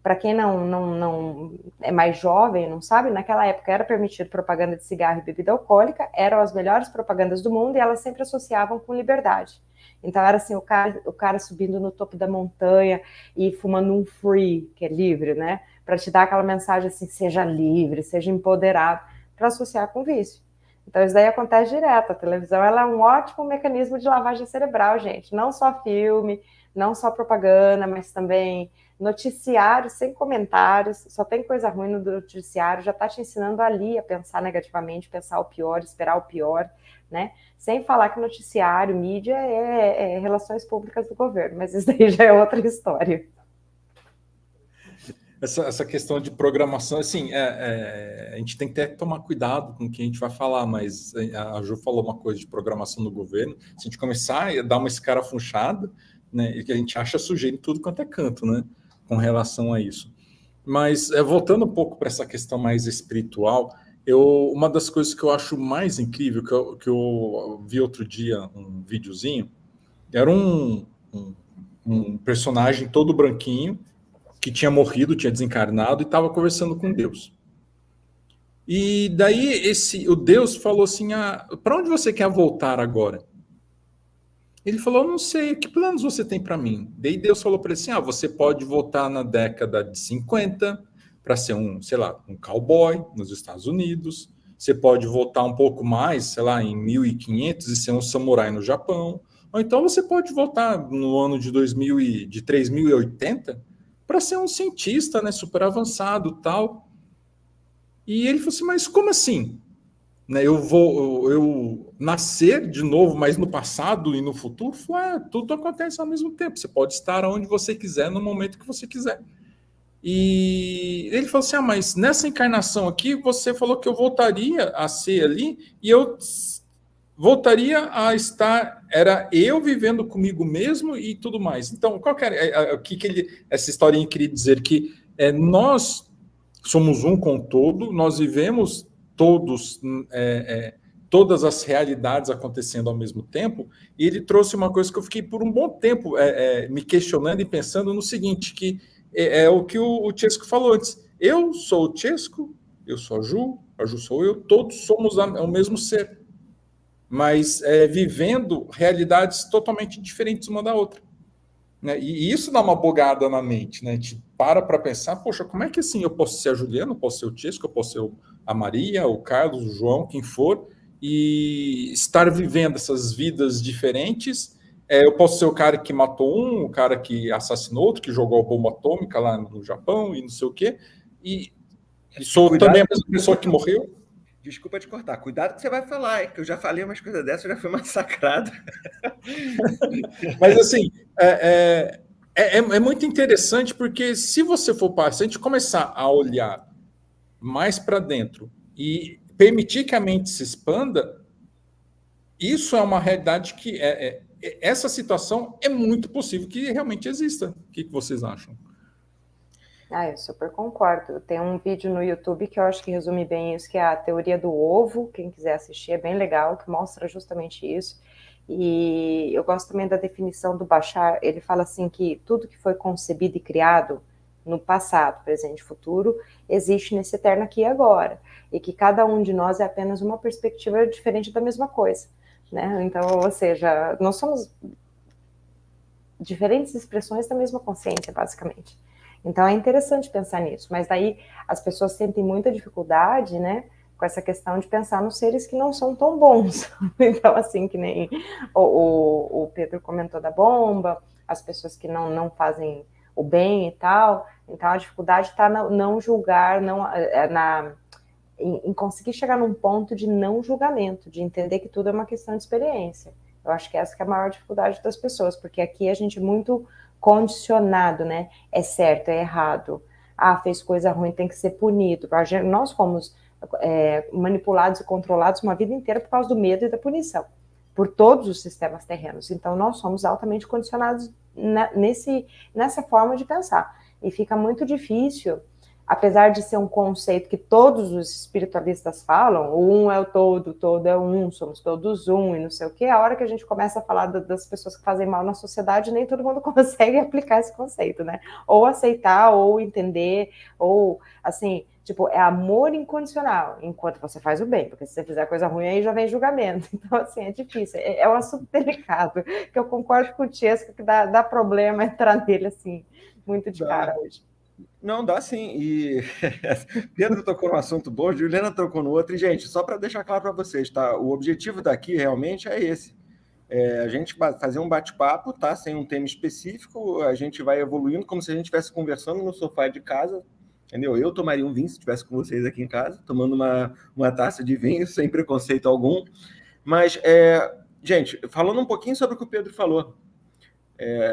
Para quem não é mais jovem, não sabe, naquela época era permitido propaganda de cigarro e bebida alcoólica, eram as melhores propagandas do mundo e elas sempre associavam com liberdade. Então era assim, o cara subindo no topo da montanha e fumando um free, que é livre, né? Para te dar aquela mensagem assim, seja livre, seja empoderado, para associar com vício. Então isso daí acontece direto, a televisão ela é um ótimo mecanismo de lavagem cerebral, gente, não só filme, não só propaganda, mas também noticiário sem comentários, só tem coisa ruim no noticiário, já está te ensinando ali a pensar negativamente, pensar o pior, esperar o pior, né? Sem falar que noticiário, mídia é relações públicas do governo, mas isso daí já é outra história. Essa questão de programação, assim, a gente tem que até tomar cuidado com o que a gente vai falar, mas a Ju falou uma coisa de programação do governo, se a gente começar a dar uma escarafunchada, né, e que a gente acha sujeito em tudo quanto é canto, né, com relação a isso. Mas, voltando um pouco para essa questão mais espiritual, Uma das coisas que eu acho mais incrível, que eu vi outro dia um videozinho, era um personagem todo branquinho, que tinha morrido, tinha desencarnado e estava conversando com Deus. E daí o Deus falou assim, para onde você quer voltar agora? Ele falou, não sei, que planos você tem para mim? Daí Deus falou para ele assim, você pode voltar na década de 50 para ser sei lá, um cowboy nos Estados Unidos. Você pode voltar um pouco mais, sei lá, em 1500 e ser um samurai no Japão. Ou então você pode voltar no ano de 3080 para ser um cientista, né, super avançado, tal. E ele falou assim, mas como assim? Né, eu nascer de novo, mas no passado e no futuro, tudo acontece ao mesmo tempo. Você pode estar onde você quiser, no momento que você quiser. E ele falou assim, mas nessa encarnação aqui, você falou que eu voltaria a ser ali, e eu voltaria a estar, era eu vivendo comigo mesmo e tudo mais. Então, qual que era, o que essa historinha queria dizer? Que nós somos um com o todo, nós vivemos todas as realidades acontecendo ao mesmo tempo, e ele trouxe uma coisa que eu fiquei por um bom tempo me questionando e pensando no seguinte, que é o que o Chesco falou antes. Eu sou o Chesco, eu sou a Ju sou eu, todos somos o mesmo ser, mas vivendo realidades totalmente diferentes uma da outra. Né? E isso dá uma bugada na mente, né? A gente para pensar, poxa, como é que assim eu posso ser a Juliana, eu posso ser o Chesco, eu posso ser a Maria, o Carlos, o João, quem for, e estar vivendo essas vidas diferentes. Eu posso ser o cara que matou o cara que assassinou outro, que jogou a bomba atômica lá no Japão e não sei o quê, e sou também a mesma pessoa que morreu. Desculpa te cortar. Cuidado que você vai falar, que eu já falei umas coisas dessas, já fui massacrado. Mas, assim, é muito interessante, porque se você for se a gente começar a olhar mais para dentro e permitir que a mente se expanda, isso é uma realidade que essa situação é muito possível que realmente exista. O que vocês acham? Eu super concordo. Tem um vídeo no YouTube que eu acho que resume bem isso, que é a teoria do ovo. Quem quiser assistir é bem legal, que mostra justamente isso. E eu gosto também da definição do Bashar. Ele fala assim que tudo que foi concebido e criado no passado, presente e futuro, existe nesse eterno aqui e agora. E que cada um de nós é apenas uma perspectiva diferente da mesma coisa. Né? Então, ou seja, nós somos diferentes expressões da mesma consciência, basicamente. Então é interessante pensar nisso, mas daí as pessoas sentem muita dificuldade, né, com essa questão de pensar nos seres que não são tão bons. Então, assim, que nem o Pedro comentou da bomba, as pessoas que não fazem o bem e tal. Então a dificuldade está não julgar, em conseguir chegar num ponto de não julgamento, de entender que tudo é uma questão de experiência. Eu acho que essa que é a maior dificuldade das pessoas, porque aqui a gente é muito condicionado, né? É certo, é errado. Fez coisa ruim, tem que ser punido. Nós fomos manipulados e controlados uma vida inteira por causa do medo e da punição, por todos os sistemas terrenos. Então, nós somos altamente condicionados nessa forma de pensar. E fica muito difícil, apesar de ser um conceito que todos os espiritualistas falam, o um é o todo é o um, somos todos um, e não sei o quê, a hora que a gente começa a falar das pessoas que fazem mal na sociedade, nem todo mundo consegue aplicar esse conceito, né? Ou aceitar, ou entender, ou, assim, tipo, é amor incondicional, enquanto você faz o bem, porque se você fizer coisa ruim, aí já vem julgamento. Então, assim, é difícil, é um assunto delicado, que eu concordo com o Chesco, que dá problema entrar nele, assim, muito de cara hoje. Não, dá sim. E Pedro tocou no assunto bom, Juliana tocou no outro. E, gente, só para deixar claro para vocês, tá? O objetivo daqui realmente é esse. A gente fazer um bate-papo, tá? Sem um tema específico, a gente vai evoluindo como se a gente estivesse conversando no sofá de casa, entendeu? Eu tomaria um vinho se estivesse com vocês aqui em casa, tomando uma taça de vinho, sem preconceito algum. Mas, gente, falando um pouquinho sobre o que o Pedro falou,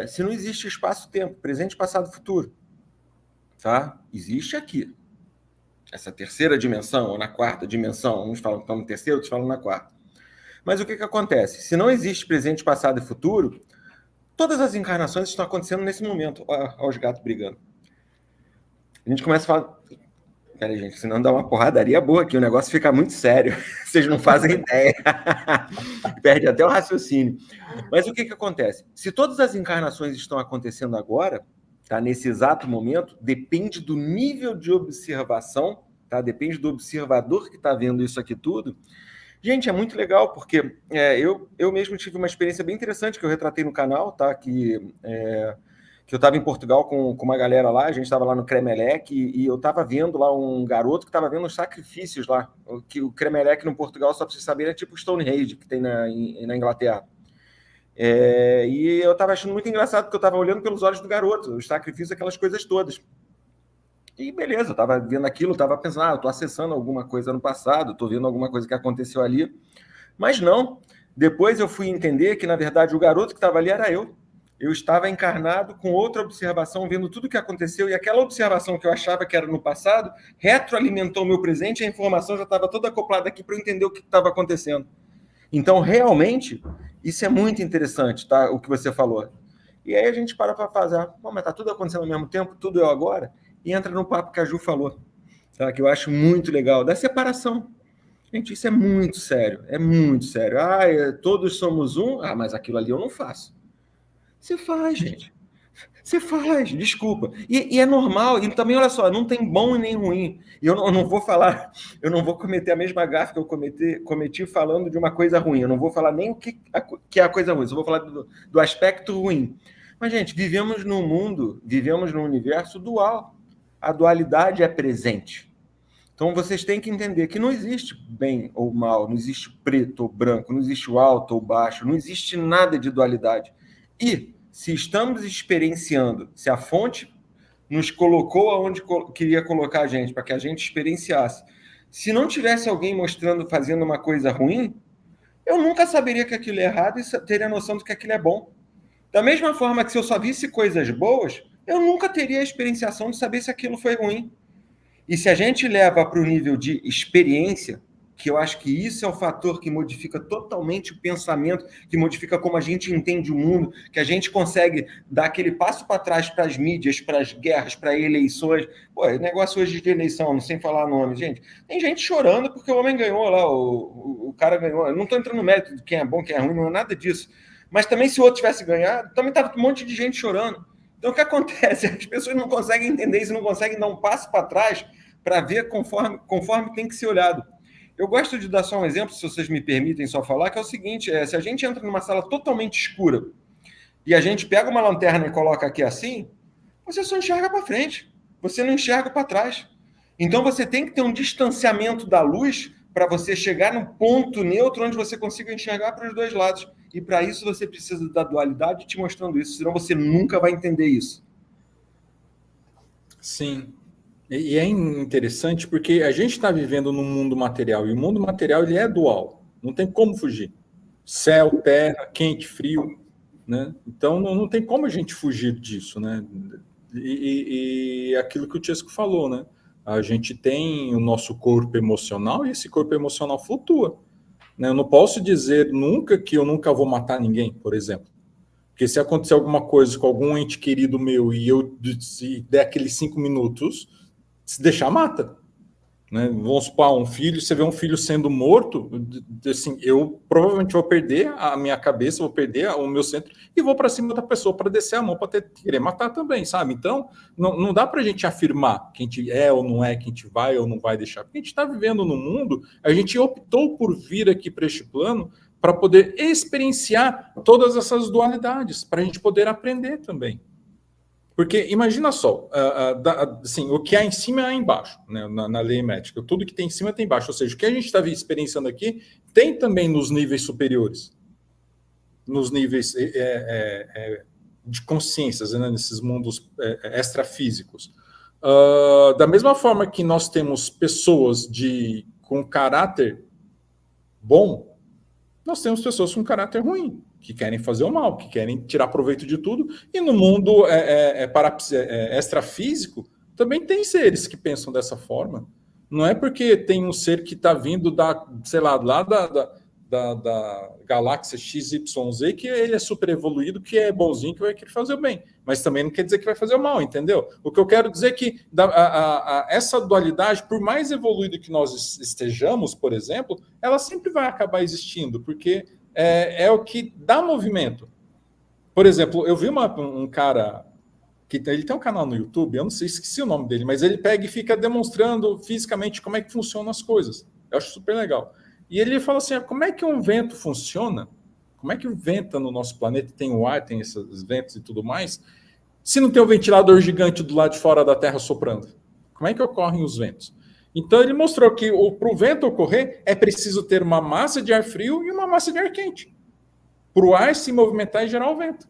se não existe espaço-tempo, presente, passado, futuro, tá? Existe aqui. Essa terceira dimensão, ou na quarta dimensão, uns falam que estão no terceiro, outros falam na quarta. Mas o que acontece? Se não existe presente, passado e futuro, todas as encarnações estão acontecendo nesse momento. Olha os gatos brigando. A gente começa a falar... Peraí, gente, senão dá uma porradaria boa aqui, o negócio fica muito sério. Vocês não fazem ideia. Perde até o raciocínio. Mas o que acontece? Se todas as encarnações estão acontecendo agora, tá, nesse exato momento, depende do nível de observação, tá? Depende do observador que está vendo isso aqui tudo. Gente, é muito legal, porque eu mesmo tive uma experiência bem interessante que eu retratei no canal, tá? Que eu estava em Portugal com uma galera lá, a gente estava lá no Cremelec, e eu estava vendo lá um garoto que estava vendo os sacrifícios lá. Que o Cremelec no Portugal, só para vocês saberem, é tipo o Stonehenge, que tem na Inglaterra. E eu estava achando muito engraçado, porque eu estava olhando pelos olhos do garoto, os sacrifícios, aquelas coisas todas. E beleza, eu estava vendo aquilo, estava pensando, eu estou acessando alguma coisa no passado, estou vendo alguma coisa que aconteceu ali. Mas não, depois eu fui entender que, na verdade, o garoto que estava ali era eu. Eu estava encarnado com outra observação, vendo tudo o que aconteceu, e aquela observação que eu achava que era no passado, retroalimentou o meu presente, e a informação já estava toda acoplada aqui para eu entender o que estava acontecendo. Então, realmente, isso é muito interessante, tá? O que você falou. E aí a gente para fazer, mas está tudo acontecendo ao mesmo tempo, tudo eu agora, e entra no papo que a Ju falou, tá? Que eu acho muito legal, da separação. Gente, isso é muito sério, é muito sério. Todos somos um, mas aquilo ali eu não faço. Você faz, gente. Você faz, desculpa. E é normal, e também, olha só, não tem bom e nem ruim. E eu não vou falar, eu não vou cometer a mesma gafe que eu cometi falando de uma coisa ruim. Eu não vou falar nem o que é a coisa ruim, eu vou falar do aspecto ruim. Mas, gente, vivemos num mundo, vivemos num universo dual. A dualidade é presente. Então, vocês têm que entender que não existe bem ou mal, não existe preto ou branco, não existe o alto ou baixo, não existe nada de dualidade. E se estamos experienciando, se a fonte nos colocou aonde queria colocar a gente, para que a gente experienciasse, se não tivesse alguém mostrando, fazendo uma coisa ruim, eu nunca saberia que aquilo é errado e teria a noção de que aquilo é bom. Da mesma forma que se eu só visse coisas boas, eu nunca teria a experienciação de saber se aquilo foi ruim. E se a gente leva para o nível de experiência, que eu acho que isso é o fator que modifica totalmente o pensamento, que modifica como a gente entende o mundo, que a gente consegue dar aquele passo para trás para as mídias, para as guerras, para eleições. Pô, negócio hoje de eleição, não sem falar nome, gente. Tem gente chorando porque o homem ganhou lá, o cara ganhou. Eu não estou entrando no mérito de quem é bom, quem é ruim, não é nada disso. Mas também, se o outro tivesse ganhado, também estava um monte de gente chorando. Então, o que acontece? As pessoas não conseguem entender isso, não conseguem dar um passo para trás para ver conforme tem que ser olhado. Eu gosto de dar só um exemplo, se vocês me permitem só falar, que é o seguinte, se a gente entra numa sala totalmente escura e a gente pega uma lanterna e coloca aqui assim, você só enxerga para frente, você não enxerga para trás. Então você tem que ter um distanciamento da luz para você chegar num ponto neutro onde você consiga enxergar para os dois lados. E para isso você precisa da dualidade te mostrando isso, senão você nunca vai entender isso. Sim. E é interessante porque a gente está vivendo num mundo material, e o mundo material ele é dual, não tem como fugir. Céu, terra, quente, frio, né? Então não tem como a gente fugir disso, né? E aquilo que o Chesco falou, né? A gente tem o nosso corpo emocional e esse corpo emocional flutua, né? Eu não posso dizer nunca que eu nunca vou matar ninguém, por exemplo. Porque se acontecer alguma coisa com algum ente querido meu e eu der aqueles 5 minutos, se deixar, mata. Né? Vamos supor, um filho, você vê um filho sendo morto, assim, eu provavelmente vou perder a minha cabeça, vou perder o meu centro e vou para cima da pessoa para descer a mão, para querer matar também, sabe? Então, não dá para a gente afirmar quem a gente é ou não é, quem a gente vai ou não vai deixar. Porque a gente está vivendo no mundo, a gente optou por vir aqui para este plano para poder experienciar todas essas dualidades, para a gente poder aprender também. Porque imagina só, assim, o que há em cima há embaixo, né, na lei métrica. Tudo que tem em cima tem embaixo. Ou seja, o que a gente está experienciando aqui tem também nos níveis superiores, nos níveis de consciências, né, nesses mundos extrafísicos. Da mesma forma que nós temos pessoas com caráter bom, nós temos pessoas com caráter ruim, que querem fazer o mal, que querem tirar proveito de tudo, e no mundo extrafísico também tem seres que pensam dessa forma. Não é porque tem um ser que está vindo sei lá, lá da galáxia XYZ que ele é super evoluído, que é bonzinho, que vai querer fazer o bem. Mas também não quer dizer que vai fazer o mal, entendeu? O que eu quero dizer é que essa dualidade, por mais evoluída que nós estejamos, por exemplo, ela sempre vai acabar existindo, porque é o que dá movimento. Por exemplo, eu vi um cara que ele tem um canal no YouTube, eu não sei, esqueci o nome dele, mas ele pega e fica demonstrando fisicamente como é que funcionam as coisas. Eu acho super legal. E ele fala assim, como é que um vento funciona? Como é que venta no nosso planeta? Tem o ar, tem esses ventos e tudo mais. Se não tem um ventilador gigante do lado de fora da Terra soprando, como é que ocorrem os ventos? Então ele mostrou que para o vento ocorrer é preciso ter uma massa de ar frio e uma massa de ar quente. Para o ar se movimentar e gerar o vento.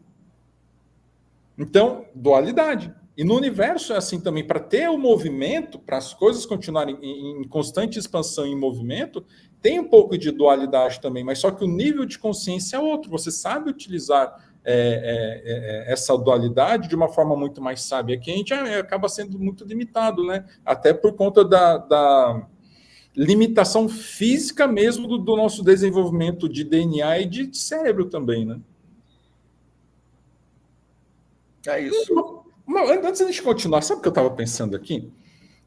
Então, dualidade. E no universo é assim também, para ter o movimento, para as coisas continuarem em constante expansão e em movimento, tem um pouco de dualidade também, mas só que o nível de consciência é outro. Você sabe utilizar essa dualidade de uma forma muito mais sábia, que a gente acaba sendo muito limitado, né? Até por conta da limitação física mesmo do nosso desenvolvimento de DNA e de cérebro também, né? É isso. Antes de a gente continuar, sabe o que eu estava pensando aqui?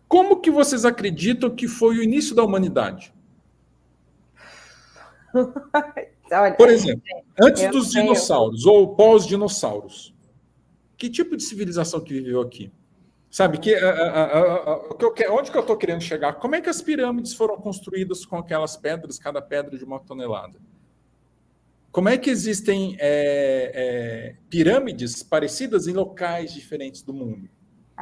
Como que vocês acreditam que foi o início da humanidade? Por exemplo, antes dos dinossauros ou pós-dinossauros, que tipo de civilização que viveu aqui? Sabe, onde que eu estou querendo chegar? Como é que as pirâmides foram construídas com aquelas pedras, cada pedra de 1 tonelada? Como é que existem pirâmides parecidas em locais diferentes do mundo?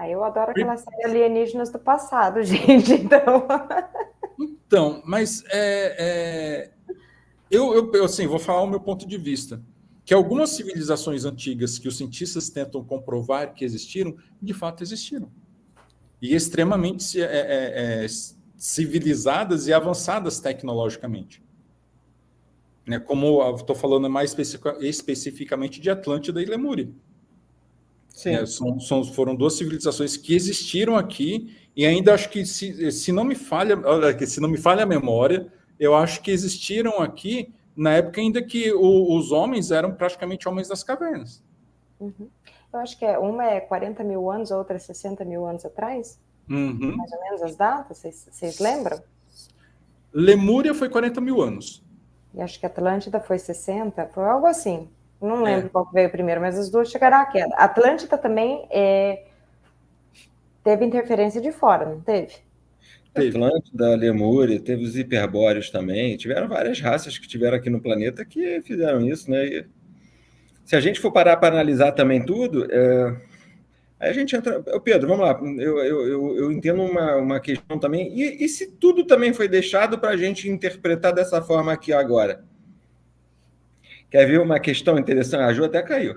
Eu adoro aquela série Alienígenas do Passado, gente. Então, mas eu assim, vou falar o meu ponto de vista. Que algumas civilizações antigas que os cientistas tentam comprovar que existiram, de fato existiram. E extremamente civilizadas e avançadas tecnologicamente. Né, como estou falando mais especificamente de Atlântida e Lemúria. Sim. Foram 2 civilizações que existiram aqui e ainda acho que, se não me falha a memória, eu acho que existiram aqui na época ainda que os homens eram praticamente homens das cavernas. Uhum. Eu acho que uma é 40 mil anos, a outra é 60 mil anos atrás. Uhum. Mais ou menos as datas, vocês lembram? Lemúria foi 40 mil anos. E acho que Atlântida foi 60, foi algo assim. Não lembro qual que veio primeiro, mas as duas chegaram à queda. Atlântida também teve interferência de fora, não teve? Atlântida, Lemúria, teve os hiperbóreos também. Tiveram várias raças que tiveram aqui no planeta que fizeram isso, né? E se a gente for parar para analisar também tudo, aí a gente entra... Pedro, vamos lá. Eu entendo uma questão também. E se tudo também foi deixado para a gente interpretar dessa forma aqui agora? Quer ver uma questão interessante? A Ju até caiu.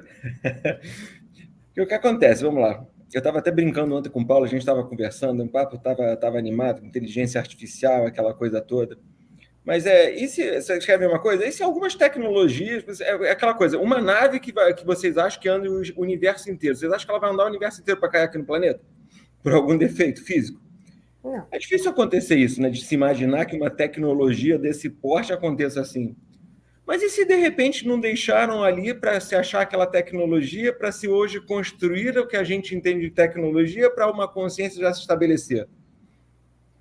O que acontece? Vamos lá. Eu estava até brincando ontem com o Paulo, a gente estava conversando, o papo estava animado, inteligência artificial, aquela coisa toda. Mas e se você quer ver uma coisa? E se algumas tecnologias, aquela coisa, uma nave que vocês acham que anda o universo inteiro, vocês acham que ela vai andar o universo inteiro para cair aqui no planeta? Por algum defeito físico? Não. É difícil acontecer isso, né? De se imaginar que uma tecnologia desse porte aconteça assim. Mas e se de repente não deixaram ali para se achar aquela tecnologia, para se hoje construir o que a gente entende de tecnologia para uma consciência já se estabelecer?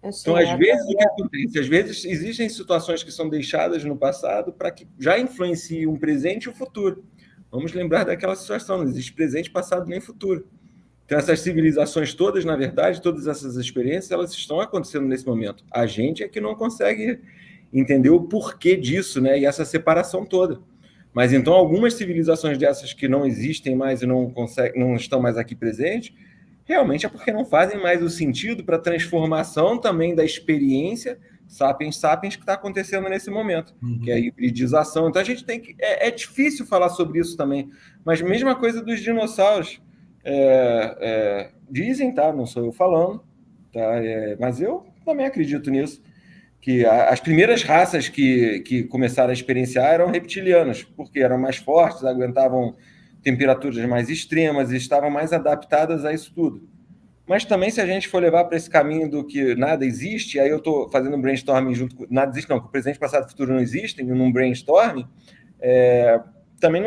Então, às vezes, o que acontece? Às vezes existem situações que são deixadas no passado para que já influenciem o presente e o futuro. Vamos lembrar daquela situação, não existe presente, passado nem futuro. Então, essas civilizações todas, na verdade, todas essas experiências, elas estão acontecendo nesse momento. A gente é que não consegue entender o porquê disso, né? E essa separação toda. Mas então algumas civilizações dessas que não existem mais e não estão mais aqui presentes, realmente é porque não fazem mais o sentido para a transformação também da experiência sapiens que está acontecendo nesse momento, que é a hibridização. Então a gente tem que... É difícil falar sobre isso também, mas mesma coisa dos dinossauros. Dizem, tá? Não sou eu falando, tá? Mas eu também acredito nisso, que as primeiras raças que começaram a experienciar eram reptilianas, porque eram mais fortes, aguentavam temperaturas mais extremas e estavam mais adaptadas a isso tudo. Mas também, se a gente for levar para esse caminho do que nada existe, aí eu estou fazendo um brainstorming junto com... Nada existe, não, que o presente, passado e futuro não existem, num brainstorming, também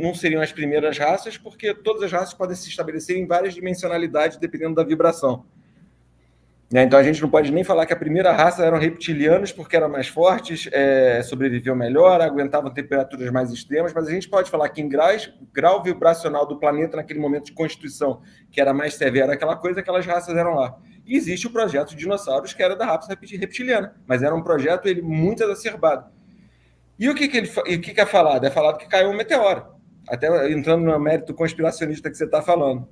não seriam as primeiras raças, porque todas as raças podem se estabelecer em várias dimensionalidades, dependendo da vibração. Então, a gente não pode nem falar que a primeira raça eram reptilianos, porque eram mais fortes, sobreviviam melhor, aguentavam temperaturas mais extremas, mas a gente pode falar que em grau vibracional do planeta, naquele momento de constituição, que era mais severa aquela coisa, aquelas raças eram lá. E existe o projeto de dinossauros, que era da raça reptiliana, mas era um projeto muito exacerbado. E o que é falado? É falado que caiu um meteoro, até entrando no mérito conspiracionista que você está falando.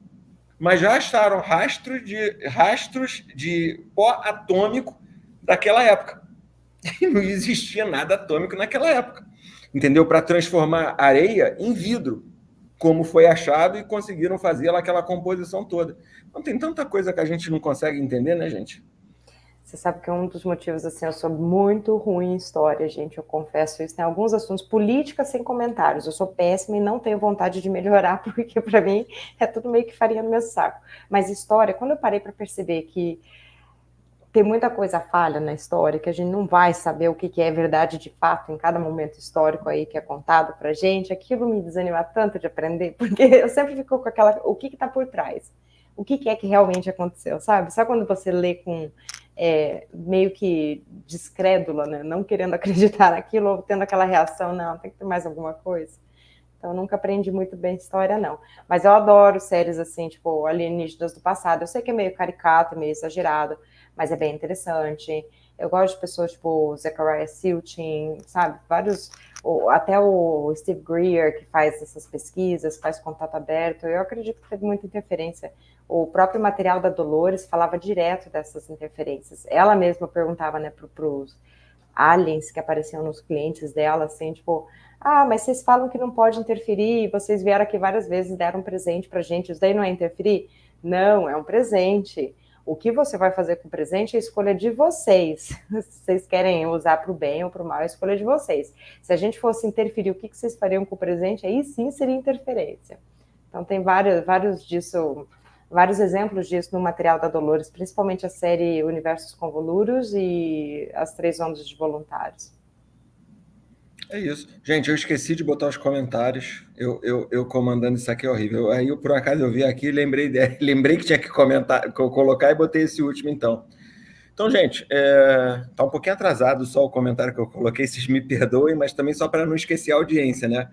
Mas já acharam rastros de pó atômico daquela época. E não existia nada atômico naquela época, entendeu? Para transformar areia em vidro, como foi achado, e conseguiram fazer aquela composição toda. Então tem tanta coisa que a gente não consegue entender, né, gente? Você sabe que é um dos motivos, assim, eu sou muito ruim em história, gente, eu confesso isso. Tem alguns assuntos, política sem comentários, eu sou péssima e não tenho vontade de melhorar, porque para mim é tudo meio que farinha no meu saco. Mas história, quando eu parei para perceber que tem muita coisa falha na história, que a gente não vai saber o que é verdade de fato em cada momento histórico aí que é contado pra gente, aquilo me desanima tanto de aprender, porque eu sempre fico com aquela, o que está por trás? O que é que realmente aconteceu, sabe? Só quando você lê com meio que descrédula, né? Não querendo acreditar naquilo, ou tendo aquela reação, não, tem que ter mais alguma coisa. Então, eu nunca aprendi muito bem história, não. Mas eu adoro séries assim, tipo, alienígenas do passado. Eu sei que é meio caricato, meio exagerado, mas é bem interessante. Eu gosto de pessoas tipo Zecharia Sitchin, sabe? Vários... Até o Steve Greer, que faz essas pesquisas, faz contato aberto. Eu acredito que teve muita interferência. O próprio material da Dolores falava direto dessas interferências. Ela mesma perguntava, né, para os aliens que apareciam nos clientes dela, assim, tipo, mas vocês falam que não pode interferir, vocês vieram aqui várias vezes e deram um presente pra gente, isso daí não é interferir? Não, é um presente. O que você vai fazer com o presente é a escolha de vocês. Se vocês querem usar para o bem ou para o mal, é a escolha de vocês. Se a gente fosse interferir, o que vocês fariam com o presente? Aí sim seria interferência. Então tem vários exemplos disso no material da Dolores, principalmente a série Universos Convoluros e as 3 ondas de voluntários. É isso. Gente, eu esqueci de botar os comentários. Eu comandando isso aqui é horrível. Aí, por acaso, eu vi aqui e lembrei que tinha que comentar, que eu colocar e botei esse último, então. Então, gente, tá um pouquinho atrasado só o comentário que eu coloquei, vocês me perdoem, mas também só para não esquecer a audiência, né?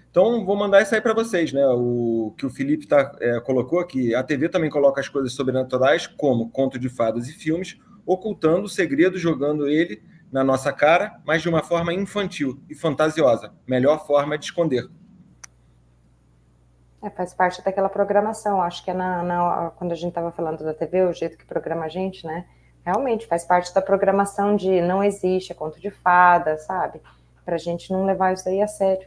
Então, vou mandar isso aí para vocês, né? O que o Felipe colocou, que a TV também coloca as coisas sobrenaturais, como conto de fadas e filmes, ocultando o segredo, jogando ele na nossa cara, mas de uma forma infantil e fantasiosa. Melhor forma de esconder. Faz parte daquela programação. Acho que quando a gente estava falando da TV, o jeito que programa a gente, né? Realmente faz parte da programação de não existe, é conto de fada, sabe? Pra gente não levar isso daí a sério.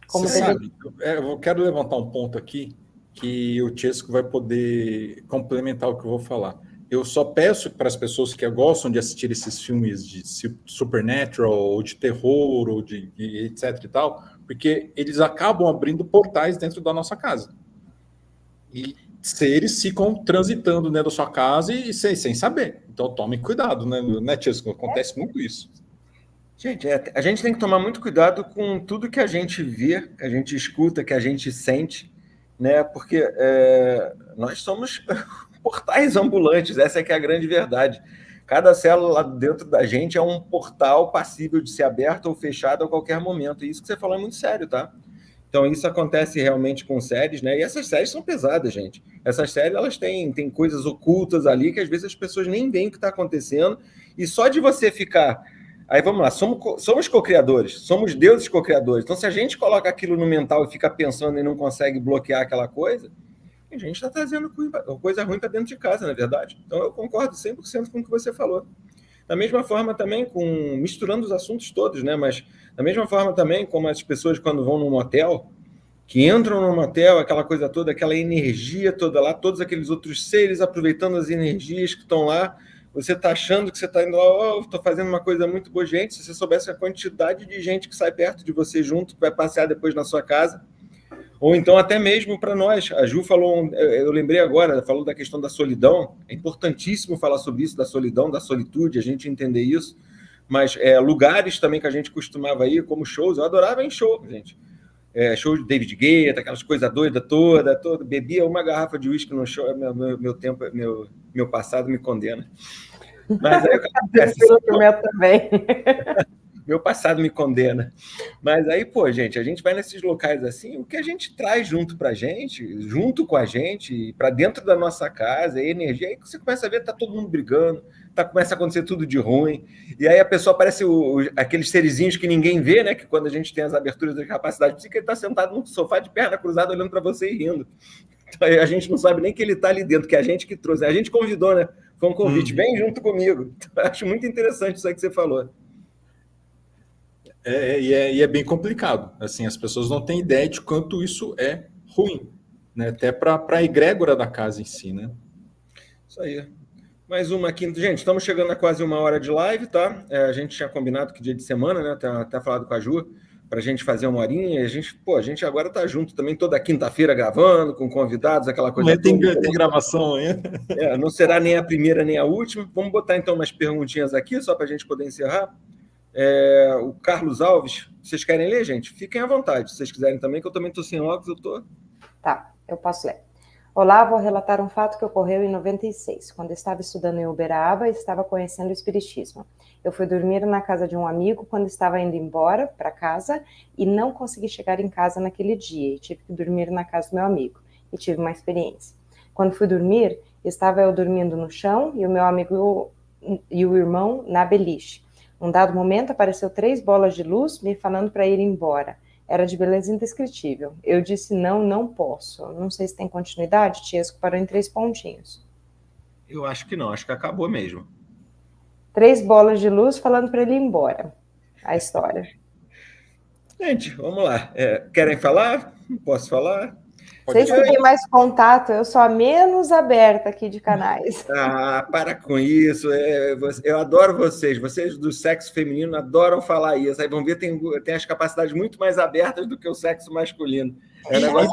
Como você sabe, eu quero levantar um ponto aqui que o Chesco vai poder complementar o que eu vou falar. Eu só peço para as pessoas que gostam de assistir esses filmes de supernatural, ou de terror, ou de etc e tal, porque eles acabam abrindo portais dentro da nossa casa. E seres ficam transitando dentro da sua casa e sem saber. Então tome cuidado, né, Chesco? Acontece muito isso. Gente, a gente tem que tomar muito cuidado com tudo que a gente vê, que a gente escuta, que a gente sente, né? Porque nós somos portais ambulantes, essa é que é a grande verdade. Cada célula lá dentro da gente é um portal passível de ser aberto ou fechado a qualquer momento. E isso que você falou é muito sério, tá? Então, isso acontece realmente com séries, né? E essas séries são pesadas, gente. Essas séries, elas têm coisas ocultas ali que às vezes as pessoas nem veem o que está acontecendo. E só de você ficar... Aí, vamos lá, somos co-criadores, somos deuses co-criadores. Então, se a gente coloca aquilo no mental e fica pensando e não consegue bloquear aquela coisa, a gente está trazendo coisa ruim para dentro de casa, na verdade. Então, eu concordo 100% com o que você falou. Da mesma forma também, misturando os assuntos todos, né? Mas da mesma forma também, como as pessoas quando vão num motel, que entram no motel, aquela coisa toda, aquela energia toda lá, todos aqueles outros seres aproveitando as energias que estão lá, você está achando que você está indo lá, estou fazendo uma coisa muito boa. Gente, se você soubesse a quantidade de gente que sai perto de você junto, vai passear depois na sua casa, Ou então até mesmo para nós. A Ju falou, eu lembrei agora, falou da questão da solidão. É importantíssimo falar sobre isso, da solidão, da solitude, a gente entender isso. Mas lugares também que a gente costumava ir, como shows, eu adorava ir em show, gente. Show de David Guetta, aquelas coisas doidas toda. Bebia uma garrafa de uísque no show, meu passado me condena. Mas aí o que acontece? Meu também. Meu passado me condena. Mas aí, pô, gente, a gente vai nesses locais assim, o que a gente traz junto pra gente, junto com a gente, para dentro da nossa casa, a energia, aí você começa a ver, tá todo mundo brigando, começa a acontecer tudo de ruim, e aí a pessoa parece aqueles serizinhos que ninguém vê, né? Que quando a gente tem as aberturas da capacidade psíquica, ele tá sentado no sofá de perna cruzada, olhando para você e rindo. Então, a gente não sabe nem que ele tá ali dentro, que é a gente que trouxe. A gente convidou, né? Foi um convite, vem junto comigo. Então, acho muito interessante isso aí que você falou. E é bem complicado. Assim, as pessoas não têm ideia de quanto isso é ruim, né? Até para a egrégora da casa em si, né? Isso aí. Mais uma aqui. Gente, estamos chegando a quase 1 hora de live, tá? A gente tinha combinado que dia de semana, né? Até falado com a Ju, para a gente fazer 1 horinha. A gente agora tá junto também toda quinta-feira gravando, com convidados, aquela coisa. Mas tem gravação aí. Não será nem a primeira nem a última. Vamos botar então umas perguntinhas aqui, só para a gente poder encerrar. O Carlos Alves, vocês querem ler, gente? Fiquem à vontade, se vocês quiserem também, que eu também estou sem óculos, eu estou... Tá, eu posso ler. Olá, vou relatar um fato que ocorreu em 96, quando eu estava estudando em Uberaba e estava conhecendo o Espiritismo. Eu fui dormir na casa de um amigo quando estava indo embora para casa e não consegui chegar em casa naquele dia e tive que dormir na casa do meu amigo e tive uma experiência. Quando fui dormir, estava eu dormindo no chão e o meu amigo e o irmão na beliche. Num dado momento, apareceu 3 bolas de luz me falando para ir embora. Era de beleza indescritível. Eu disse, não posso. Não sei se tem continuidade, Tiesco parou em 3 pontinhos. Eu acho que não, acho que acabou mesmo. 3 bolas de luz falando para ele ir embora. A história. Gente, vamos lá. Querem falar? Posso falar? Vocês que têm mais contato, eu sou a menos aberta aqui de canais. Para com isso. Eu adoro vocês. Vocês do sexo feminino adoram falar isso. Aí vão ver, tem as capacidades muito mais abertas do que o sexo masculino. É um negócio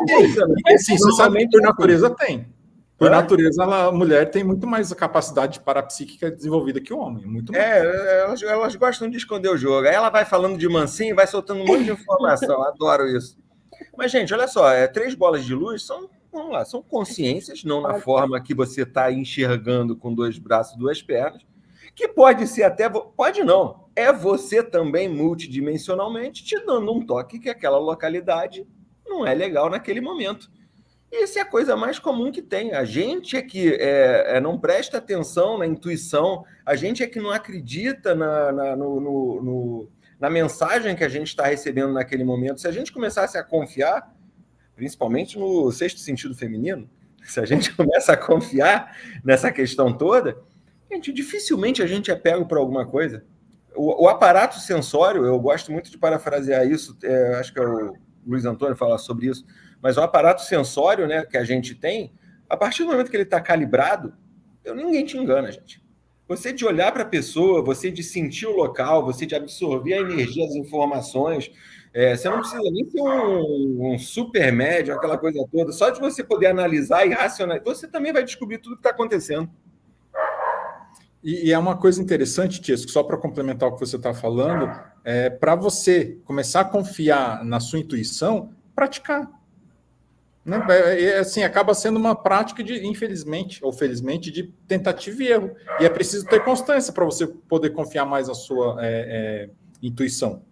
assim, você sabe que por natureza tem. Por natureza, a mulher tem muito mais a capacidade parapsíquica desenvolvida que o homem. Muito mais. Elas gostam de esconder o jogo. Aí ela vai falando de mansinho, vai soltando um monte de informação. Adoro isso. Mas, gente, olha só, 3 bolas de luz são consciências, não na forma que você está enxergando com 2 braços e 2 pernas, que pode ser até, pode não, é você também multidimensionalmente te dando um toque que aquela localidade não é legal naquele momento. E essa é a coisa mais comum que tem. A gente é que não presta atenção na intuição, a gente é que não acredita na mensagem que a gente está recebendo naquele momento. Se a gente começasse a confiar, principalmente no 6º sentido feminino, se a gente começa a confiar nessa questão toda, dificilmente a gente é pego por alguma coisa. O aparato sensório, eu gosto muito de parafrasear isso, acho que é o Luiz Antônio fala sobre isso, mas o aparato sensório, né, que a gente tem, a partir do momento que ele está calibrado, ninguém te engana, gente. Você de olhar para a pessoa, você de sentir o local, você de absorver a energia, as informações, você não precisa nem ser um super médium, aquela coisa toda, só de você poder analisar e racionalizar, você também vai descobrir tudo que está acontecendo. E é uma coisa interessante, Tiesco, só para complementar o que você está falando, para você começar a confiar na sua intuição, praticar. Né? Assim, acaba sendo uma prática de, infelizmente ou felizmente, de tentativa e erro. E é preciso ter constância para você poder confiar mais na sua intuição.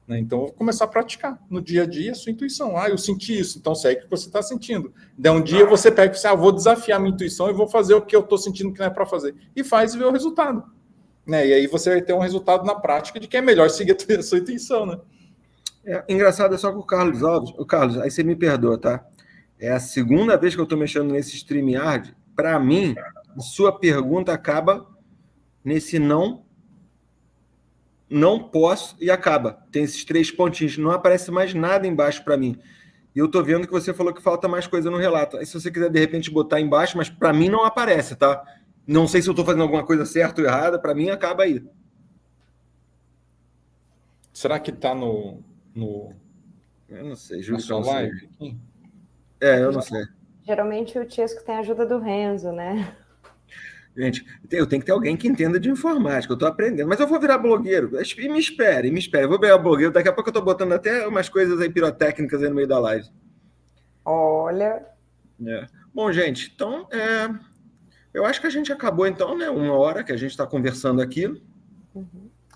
Né? Então, vou começar a praticar no dia a dia a sua intuição. Eu senti isso, então segue o que você está sentindo. Daí um dia você pega e fala, vou desafiar a minha intuição e vou fazer o que eu estou sentindo que não é para fazer. E faz e vê o resultado. Né? E aí você vai ter um resultado na prática de que é melhor seguir a sua intuição. Né? Engraçado, é só com o Carlos Alves. O Carlos, aí você me perdoa, tá? É a segunda vez que eu estou mexendo nesse StreamYard. Para mim, a sua pergunta acaba nesse não posso e acaba. Tem esses 3 pontinhos. Não aparece mais nada embaixo para mim. E eu estou vendo que você falou que falta mais coisa no relato. Aí se você quiser, de repente, botar embaixo, mas para mim não aparece, tá? Não sei se eu estou fazendo alguma coisa certa ou errada. Para mim, acaba aí. Será que está no... Eu não sei, juro na sua live? eu não sei. Geralmente o Chesco tem a ajuda do Renzo, né? Gente, eu tenho que ter alguém que entenda de informática, eu estou aprendendo, mas eu vou virar blogueiro. E me espere, me espere. Eu vou virar blogueiro, daqui a pouco eu estou botando até umas coisas aí pirotécnicas aí no meio da live. Olha. Bom, gente, então eu acho que a gente acabou então, né? 1 hora que a gente está conversando aqui.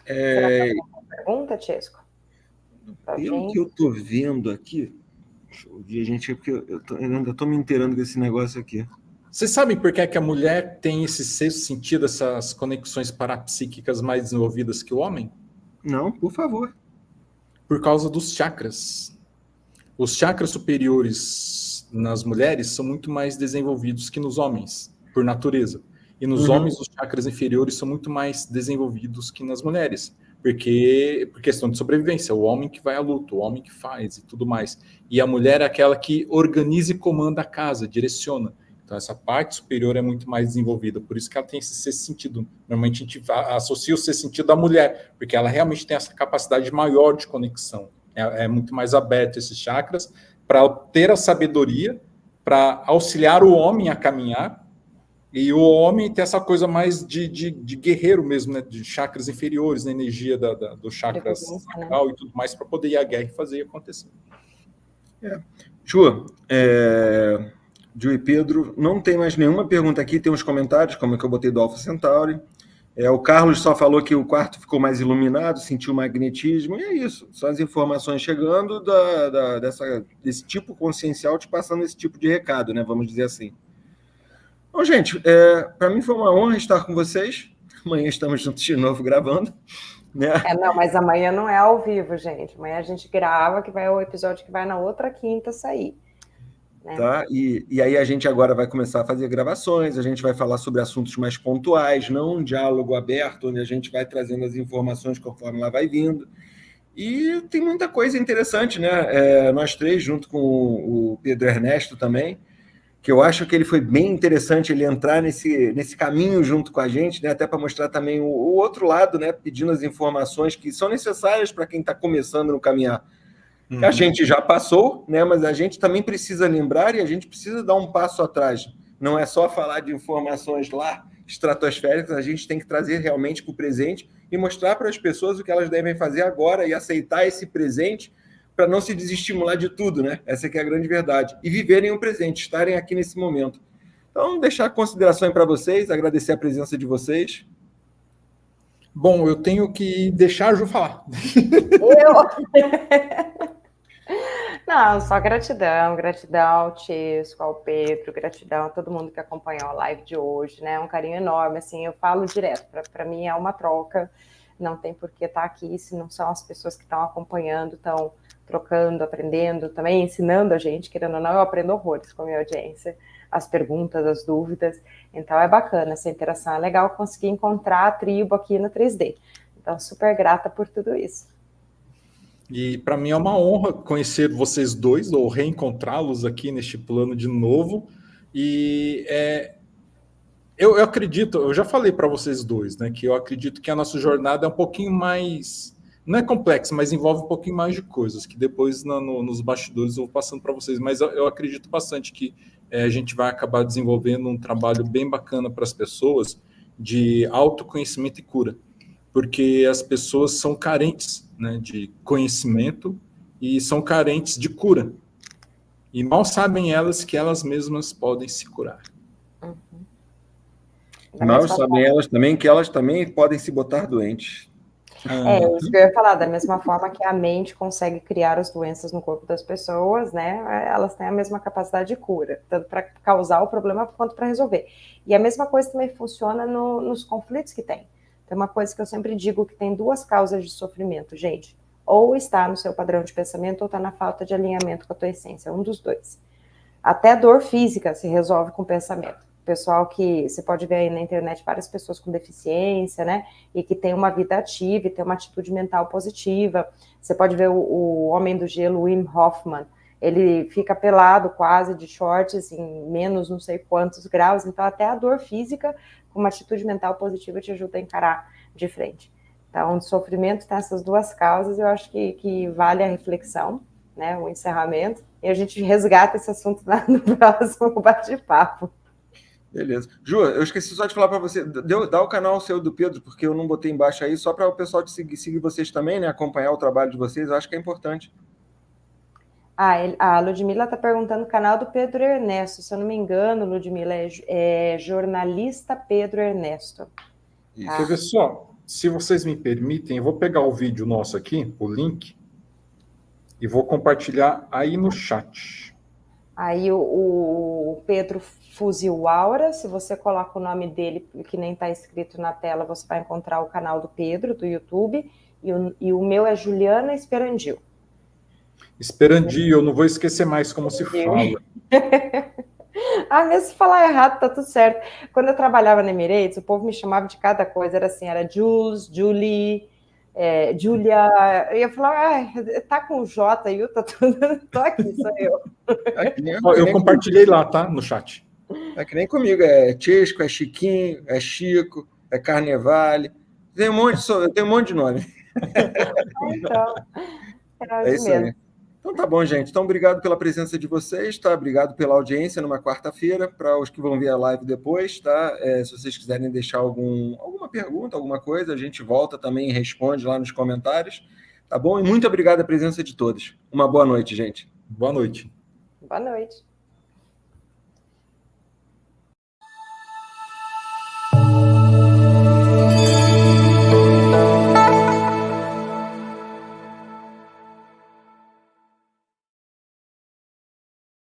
Será que tem alguma pergunta, Chesco? Pelo que eu estou vendo aqui, deixa eu ver, gente, porque eu ainda estou me inteirando com esse negócio aqui. Vocês sabem por que é que a mulher tem esse sexto sentido, essas conexões parapsíquicas mais desenvolvidas que o homem? Não, por favor. Por causa dos chakras. Os chakras superiores nas mulheres são muito mais desenvolvidos que nos homens, por natureza. E nos homens, os chakras inferiores são muito mais desenvolvidos que nas mulheres. Porque, por questão de sobrevivência, o homem que vai à luta, o homem que faz e tudo mais. E a mulher é aquela que organiza e comanda a casa, direciona. Então, essa parte superior é muito mais desenvolvida. Por isso que ela tem esse sexto sentido. Normalmente, a gente associa o sexto sentido à mulher, porque ela realmente tem essa capacidade maior de conexão. É muito mais aberto esses chakras para ter a sabedoria, para auxiliar o homem a caminhar, e o homem ter essa coisa mais de guerreiro mesmo, né? De chakras inferiores, na energia do chakra sacral, né? E tudo mais, para poder ir à guerra e fazer acontecer. Ju e Pedro, não tem mais nenhuma pergunta aqui, tem uns comentários, como é que eu botei do Alpha Centauri. O Carlos só falou que o quarto ficou mais iluminado, sentiu magnetismo, e é isso. São as informações chegando desse tipo consciencial te passando esse tipo de recado, né? Vamos dizer assim. Bom, gente, para mim foi uma honra estar com vocês. Amanhã estamos juntos de novo gravando. Né? Não, mas amanhã não é ao vivo, gente. Amanhã a gente grava, que vai o episódio que vai na outra quinta sair. Né? Tá? E aí a gente agora vai começar a fazer gravações, a gente vai falar sobre assuntos mais pontuais, não um diálogo aberto, onde a gente vai trazendo as informações conforme ela vai vindo. E tem muita coisa interessante, né? Nós três, junto com o Pedro Ernesto também, que eu acho que ele foi bem interessante ele entrar nesse caminho junto com a gente, né? Até para mostrar também o outro lado, né? Pedindo as informações que são necessárias para quem está começando no caminhar. Que a gente já passou, né? Mas a gente também precisa lembrar e a gente precisa dar um passo atrás. Não é só falar de informações lá estratosféricas, a gente tem que trazer realmente para o presente e mostrar para as pessoas o que elas devem fazer agora e aceitar esse presente para não se desestimular de tudo, né? Essa que é a grande verdade. E viverem o presente, estarem aqui nesse momento. Então, deixar a consideração para vocês, agradecer a presença de vocês. Bom, eu tenho que deixar a Ju falar. Não, só gratidão ao Chesco, ao Pedro, gratidão a todo mundo que acompanhou a live de hoje, né? Um carinho enorme, assim, eu falo direto, para mim é uma troca, não tem por que estar aqui se não são as pessoas que estão acompanhando, estão trocando, aprendendo, também ensinando a gente, querendo ou não, eu aprendo horrores com a minha audiência, as perguntas, as dúvidas, então é bacana essa interação, é legal conseguir encontrar a tribo aqui no 3D, então super grata por tudo isso. E para mim é uma honra conhecer vocês dois, ou reencontrá-los aqui neste plano de novo. E eu acredito, eu já falei para vocês dois, né, que eu acredito que a nossa jornada é um pouquinho mais, não é complexa, mas envolve um pouquinho mais de coisas, que depois nos bastidores eu vou passando para vocês. Mas eu acredito bastante que a gente vai acabar desenvolvendo um trabalho bem bacana para as pessoas de autoconhecimento e cura. Porque as pessoas são carentes, né, de conhecimento e são carentes de cura. E mal sabem elas que elas mesmas podem se curar. Mal sabem elas também que elas também podem se botar doentes. Isso que eu ia falar, da mesma forma que a mente consegue criar as doenças no corpo das pessoas, né? Elas têm a mesma capacidade de cura, tanto para causar o problema quanto para resolver. E a mesma coisa também funciona nos conflitos que tem. Tem uma coisa que eu sempre digo, que tem duas causas de sofrimento, gente. Ou está no seu padrão de pensamento, ou está na falta de alinhamento com a tua essência, um dos dois. Até dor física se resolve com pensamento. Pessoal que, você pode ver aí na internet, várias pessoas com deficiência, né, e que tem uma vida ativa, e tem uma atitude mental positiva. Você pode ver o Homem do Gelo, Wim Hoffman, ele fica pelado quase, de shorts, em menos não sei quantos graus, então até a dor física, com uma atitude mental positiva, te ajuda a encarar de frente. Então, o sofrimento tem essas duas causas, eu acho que vale a reflexão, né, o encerramento, e a gente resgata esse assunto no próximo bate-papo. Beleza. Ju, eu esqueci só de falar para você, dá o canal seu do Pedro, porque eu não botei embaixo aí, só para o pessoal seguir vocês também, né, acompanhar o trabalho de vocês, eu acho que é importante. A Ludmila está perguntando o canal do Pedro Ernesto. Se eu não me engano, Ludmila, é jornalista Pedro Ernesto. Isso. Quer ver só? Se vocês me permitem, eu vou pegar o vídeo nosso aqui, o link, e vou compartilhar aí no chat. Aí o Pedro Fuzilaura, se você coloca o nome dele, que nem está escrito na tela, você vai encontrar o canal do Pedro, do YouTube, e o meu é Juliana Esperandil. Esperandio, eu não vou esquecer mais como se fala. Mesmo se falar errado, tá tudo certo. Quando eu trabalhava na Emirates, o povo me chamava de cada coisa, era assim, era Jules, Julie, Julia, eu ia falar, tá com J, eu tô aqui, sou eu. Eu compartilhei lá, tá? No chat. É que nem comigo, é Chesco, é Chiquinho, é Chico, é Carnevale, tem um monte de nome. Então, é isso mesmo. Aí. Então tá bom, gente. Então, obrigado pela presença de vocês, tá? Obrigado pela audiência numa quarta-feira. Para os que vão ver a live depois, tá? Se vocês quiserem deixar alguma pergunta, alguma coisa, a gente volta também e responde lá nos comentários, tá bom? E muito obrigado a presença de todos. Uma boa noite, gente. Boa noite. Boa noite.